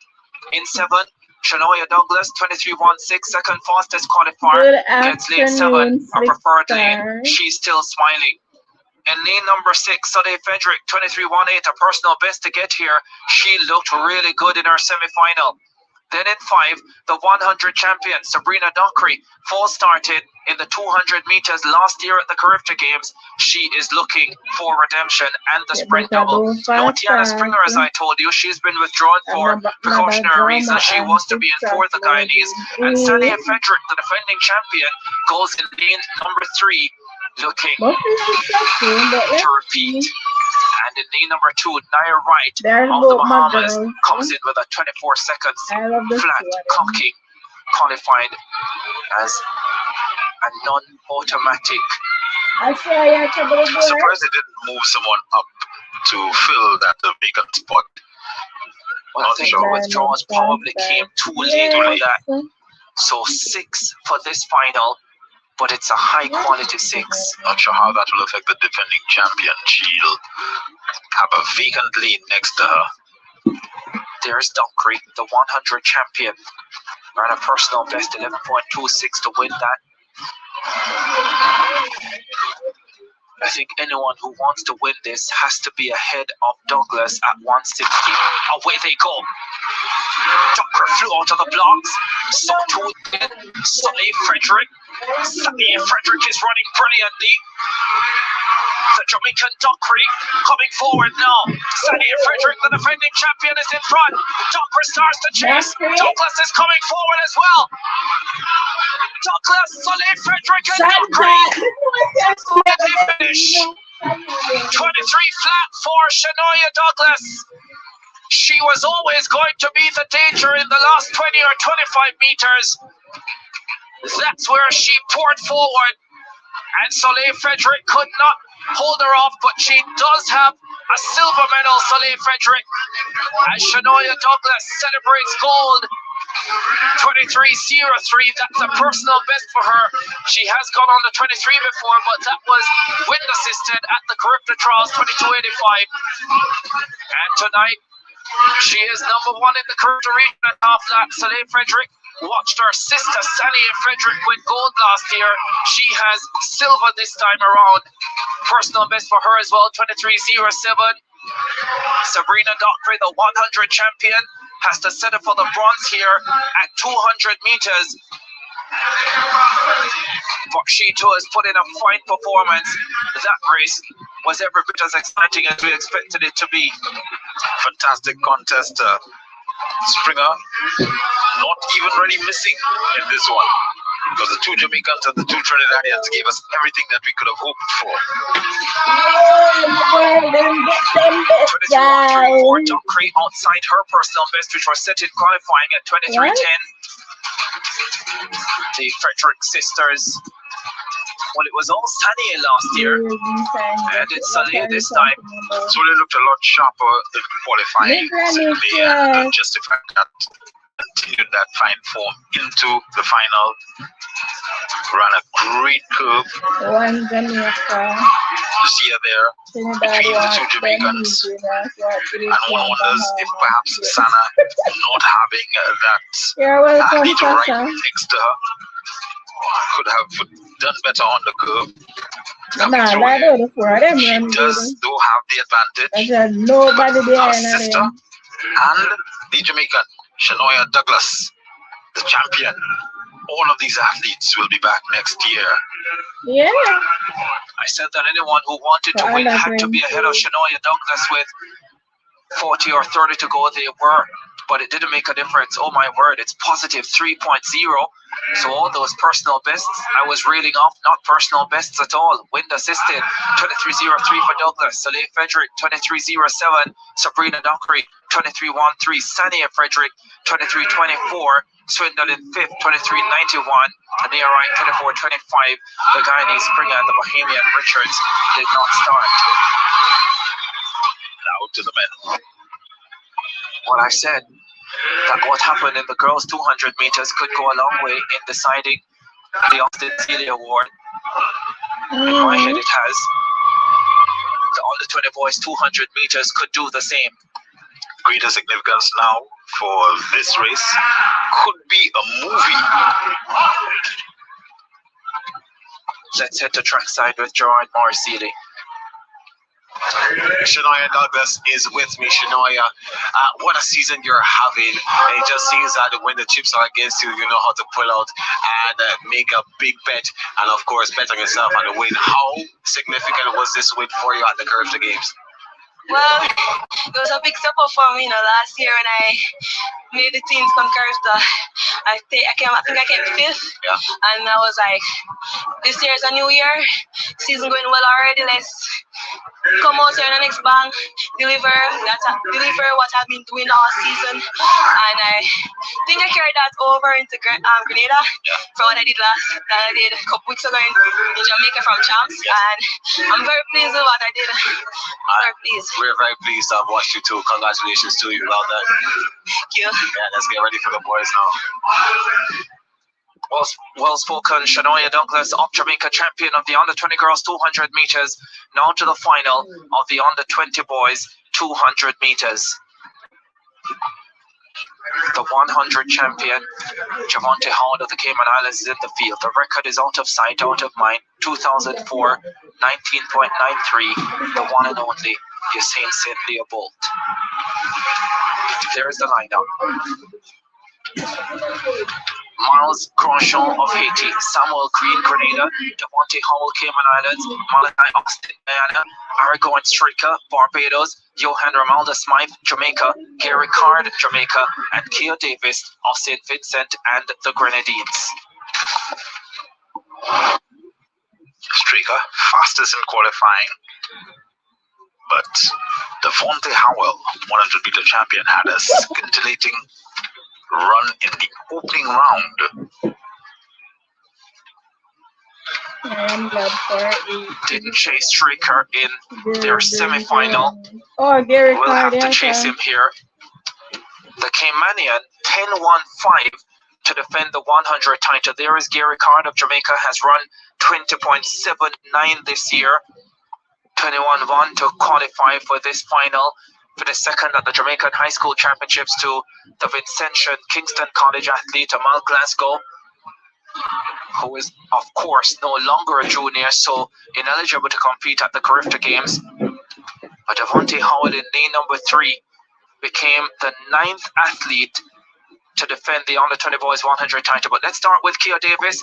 In 7, Shania Douglas, 23.16, second fastest qualifier, gets lane 7, her preferred lane. She's still smiling. In lane number 6, Soleil Frederick, 23.18, a personal best to get here. She looked really good in her semi-final. Then in 5, the 100 champion, Sabrina Dockery, false started in the 200 meters last year at the Carifta Games. She is looking for redemption and the sprint double. No Tiana Springer, as I told you, she's been withdrawn for precautionary reasons. She was to be in for the Guyanese. And Sania Frederick, the defending champion, goes in lane number 3, looking to repeat. And in lane number 2, Nia Wright of the Bahamas comes in with a 24 seconds flat cocky, qualified as a non-automatic. I'm surprised they didn't move someone up to fill that vacant spot. Well, I think the withdrawals probably came too late on that. So 6 for this final, but it's a high quality 6. Not sure how that will affect the defending champion. She'll have a vacant lane next to her. There's Dockery, the 100 champion. Ran a personal best 11.26 to win that. I think anyone who wants to win this has to be ahead of Douglas at 160. Away they go. Dockery flew out of the blocks. So too Soleil Frederick. Soleil Frederick is running brilliantly. The Jamaican Dockery coming forward now. Soleil Frederick, the defending champion, is in front. Dockery starts to chase. Douglas is coming forward as well. Douglas, Soleil Frederick, and Dockery. Finish. 23 flat for Shania Douglas. She was always going to be the danger in the last 20 or 25 meters. That's where she poured forward, and Soleil Frederick could not hold her off, but she does have a silver medal, Soleil Frederick, as Shania Douglas celebrates gold. 23.03, that's a personal best for her. She has gone on the 23 before, but that was wind assisted at the Carifta Trials, 22.85. And tonight, she is number 1 in the Carifta region at half flat. Soleil Frederick watched her sister Sania Frederick win gold last year. She has silver this time around. Personal best for her as well, 23.07. Sabrina Dockery, the 100 champion, has to settle for the bronze here at 200 meters. But she too has put in a fine performance. That race was every bit as exciting as we expected it to be. Fantastic contest. Springer not even really missing in this one, because the 2 Jamaicans and the 2 Trinidadians gave us everything that we could have hoped for. 23.34, Dockery outside her personal best, which was set in qualifying at 23.10. The Frederick sisters, well, it was all Sania last year, and it's Soleil this time. So they looked a lot sharper in qualifying. They justified that, continued that fine form into the final. Ran a great curve. You see her there between the 2 Jamaicans. And one wonders if perhaps Sana not having that athlete right next to her could have done better on the curve. Nah, that do the four of them She run does good. do have the advantage. There's nobody Her behind sister them. and the Jamaican, Shanoya Douglas, the champion. All of these athletes will be back next year. Yeah. I said that anyone who wanted to win had to be ahead of Shanoya Douglas with 40 or 30 to go. They were, but it didn't make a difference. Oh my word, it's positive 3.0. So all those personal bests, I was reeling off not personal bests at all. Wind assisted, 23.03 for Douglas. Soleil Frederick, 23.07. Sabrina Dockery, 23.13. Sania Frederick, 23.24. Swindle in fifth, 23.91. Ania Wright, 24.25. The Guyanese Springer and the Bahamian Richards did not start. Now to the men. What I said, that what happened in the girls 200 meters could go a long way in deciding the Austin Seeley Award. In my head it has. The under 20 boys 200 meters could do the same. Greater significance now for this race could be a movie. Let's head to trackside with Gerard Morris-Seeley. Shanoya Douglas is with me. Shanoya, what a season you're having. It just seems that when the chips are against you, you know how to pull out and make a big bet, and of course bet on yourself and the win. How significant was this win for you at the Carifta Games? Well, it was a big step up for me, last year when I made the teams from Carifta. I think I came fifth. Yeah. And I was like, this year's a new year, season going well already, let's come out here in the next bang, deliver what I've been doing all season. And I think I carried that over into Grenada from what I did a couple weeks ago in Jamaica from Champs. And I'm very pleased with what I did. Very pleased. We're very pleased to have watched you too. Congratulations to you. Well done. Thank you. Yeah, let's get ready for the boys now. Well spoken, Shanoya Douglas, up Jamaica champion of the under 20 girls 200 meters. Now to the final of the under 20 boys 200 meters. The 100 champion, Javante Howard of the Cayman Islands, is in the field. The record is out of sight, out of mind. 2004, 19.93. The one and only Usain St. Leo Bolt. There is the lineup. Miles Grandchamp of Haiti, Samuel Green, Grenada, Devontae Howell, Cayman Islands, Malachi Austin, Guyana, Aragon Stricker, Barbados, Johan Ramalda Smythe, Jamaica, Gary Card, Jamaica, and Keo Davis of St. Vincent and the Grenadines. Stricker, fastest in qualifying. But Devontae Howell, 100-meter champion, had a scintillating run in the opening round. I'm glad for it. Didn't chase Stricker in their semi-final. Oh, Gary We'll have to chase him here. The Caymanian 10.15 to defend the 100 title. There is Gary Card of Jamaica, has run 20.79 this year. 21.1 to qualify for this final, for the second at the Jamaican High School Championships to the Vincentian Kingston College athlete Amal Glasgow, who is of course no longer a junior, so ineligible to compete at the Carifta Games. But Devontae Howell in lane number 3 became the 9th athlete to defend the under 20 boys 100 title. But let's start with Keo Davis.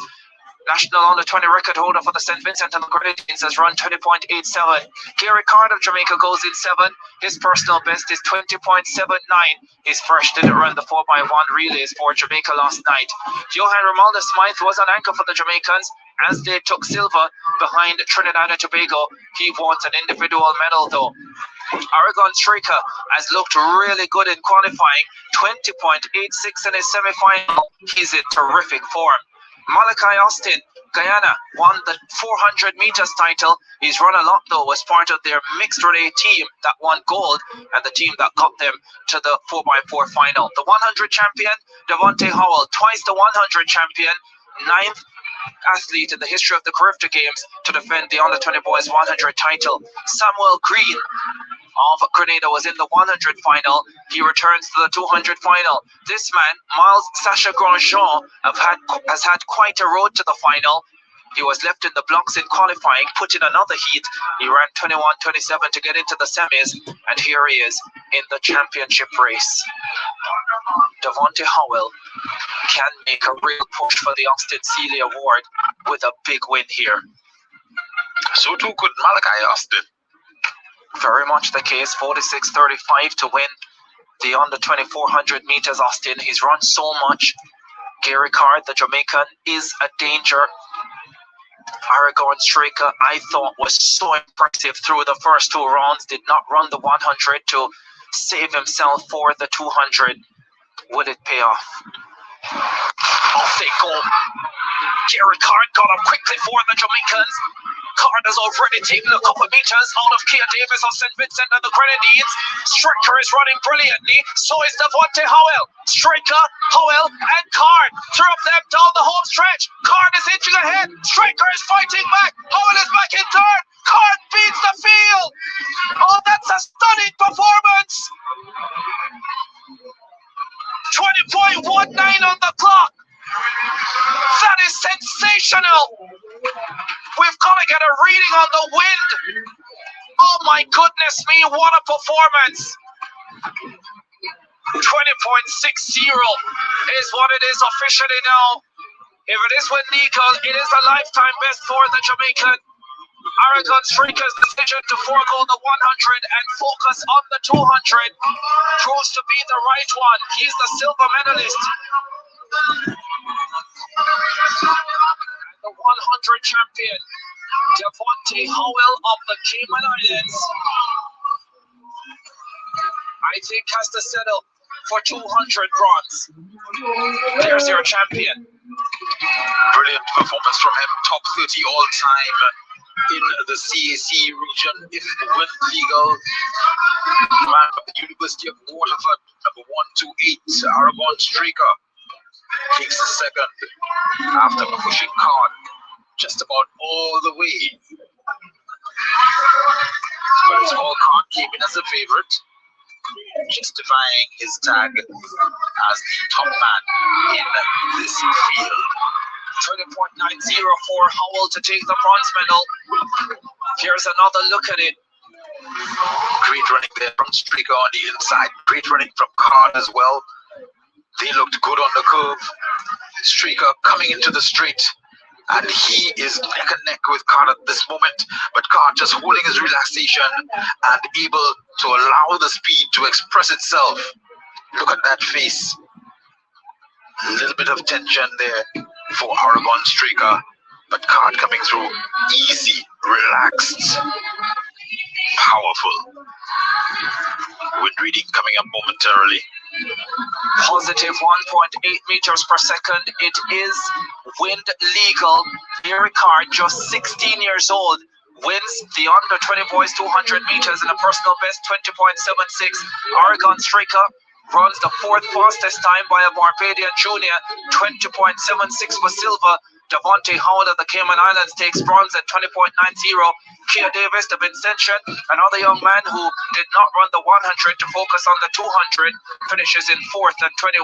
National under 20 record holder for the St. Vincent and the Grenadines, has run 20.87. Gary Card of Jamaica goes in 7. His personal best is 20.79. His first didn't run the 4x1 relays for Jamaica last night. Johan Ramalda Smythe was an anchor for the Jamaicans as they took silver behind Trinidad and Tobago. He wants an individual medal though. Aragon Stricker has looked really good in qualifying, 20.86 in his semi-final. He's in terrific form. Malachi Austin, Guyana, won the 400 meters title. He's run a lot though, was part of their mixed relay team that won gold and the team that got them to the 4x4 final. The 100 champion, Devontae Howell, twice the 100 champion, 9th athlete in the history of the Carifta Games to defend the under 20 boys 100 title. Samuel Green, of Grenada was in the 100 final. He returns to the 200 final. This man, Miles Sacha Grandjean, has had quite a road to the final. He was left in the blocks in qualifying, put in another heat. He ran 21:27 to get into the semis, and here he is in the championship race. Devontae Howell can make a real push for the Austin Seeley Award with a big win here. So too could Malachi Austin. Very much the case. 46:35 to win the under 2400 meters Austin. He's run so much. Gary Card, the Jamaican, is a danger. Aragon Striker, I thought, was so impressive through the first two rounds. Did not run the 100 to save himself for the 200. Will it pay off? Off they go. Gary Card got up quickly for the Jamaicans. Card has already taken a couple of meters out of Kia Davis of St. Vincent and the Grenadines. Striker is running brilliantly. So is Devontae Howell. Striker, Howell, and Card. Three of them down the home stretch. Card is inching ahead. Striker is fighting back. Howell is back in third. Card beats the field. Oh, that's a stunning performance. 20.19 on the clock. That is sensational. We've got to get a reading on the wind. Oh my goodness me, what a performance. 20.60 is what it is officially now. If it is with legal, it is a lifetime best for the Jamaican. Aragon Striker's decision to forego the 100 and focus on the 200 proves to be the right one. He's the silver medalist. And the 100 champion, Devontae Howell of the Cayman Islands, I think has to settle for 200 bronze. There's your champion. Brilliant performance from him. Top 30 all time in the CAC region. If it went legal, man from the University of Waterford, number 128, Aragon Striker, takes the second after pushing Card just about all the way. But it's all Card came in as a favorite, justifying his tag as the top man in this field. 20.90 for Howell to take the bronze medal. Here's another look at it. Great running there from Striker on the inside. Great running from Card as well. They looked good on the curve. Striker coming into the straight, and he is neck and neck with Card at this moment. But Card just holding his relaxation and able to allow the speed to express itself. Look at that face. A little bit of tension there for Aragon Striker, but Card coming through easy, relaxed, powerful. Wind reading coming up momentarily. Positive 1.8 meters per second. It is wind legal. Gary Card, just 16 years old, wins the under 20 boys 200 meters in a personal best 20.76. Aragon Striker runs the fourth fastest time by a Barbadian junior, 20.76 for silver. Devontae Howell of the Cayman Islands takes bronze at 20.90. Kia Davis, the Vincentian, another young man who did not run the 100 to focus on the 200, finishes in fourth at 21.10.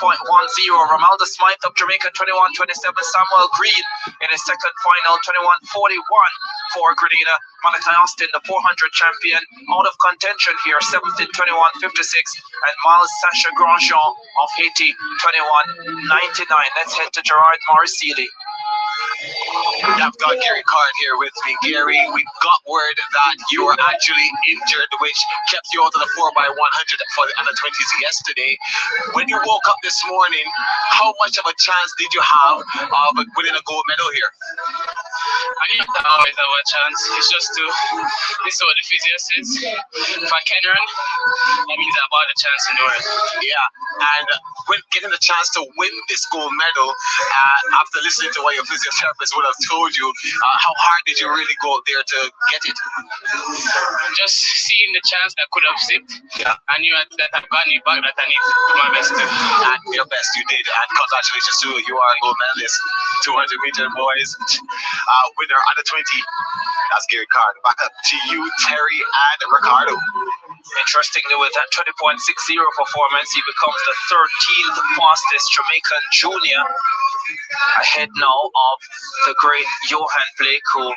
Romaldo Smythe of Jamaica, 21.27. Samuel Green in his second final, 21.41 for Grenada. Malachi Austin, the 400 champion, out of contention here, seventh in 21.56. And Miles Sacha Grandjean of Haiti, 21.99. Let's head to Gerard Morris-Seeley. I've got Gary Card here with me. Gary, we got word that you were actually injured, which kept you out of the 4x100 for the under 20s yesterday. When you woke up this morning, how much of a chance did you have of winning a gold medal here? I didn't always have a chance. It's just to, this is what the physio says. If I can run, that means I've got a chance to do it. Yeah, and when getting the chance to win this gold medal, after listening to what your physiotherapist would have told you, how hard did you really go out there to get it? Just seeing the chance that could have slipped. Yeah. I knew that I've gotten it back, that I need to do my best to. And your best you did, and congratulations to you. You are a gold medalist, 200 meter boys. winner under 20. That's Gary Card. Back up to you, Terry and Ricardo. Interestingly, with that 20.60 performance, he becomes the 13th fastest Jamaican junior, ahead now of the great Johan Blake, who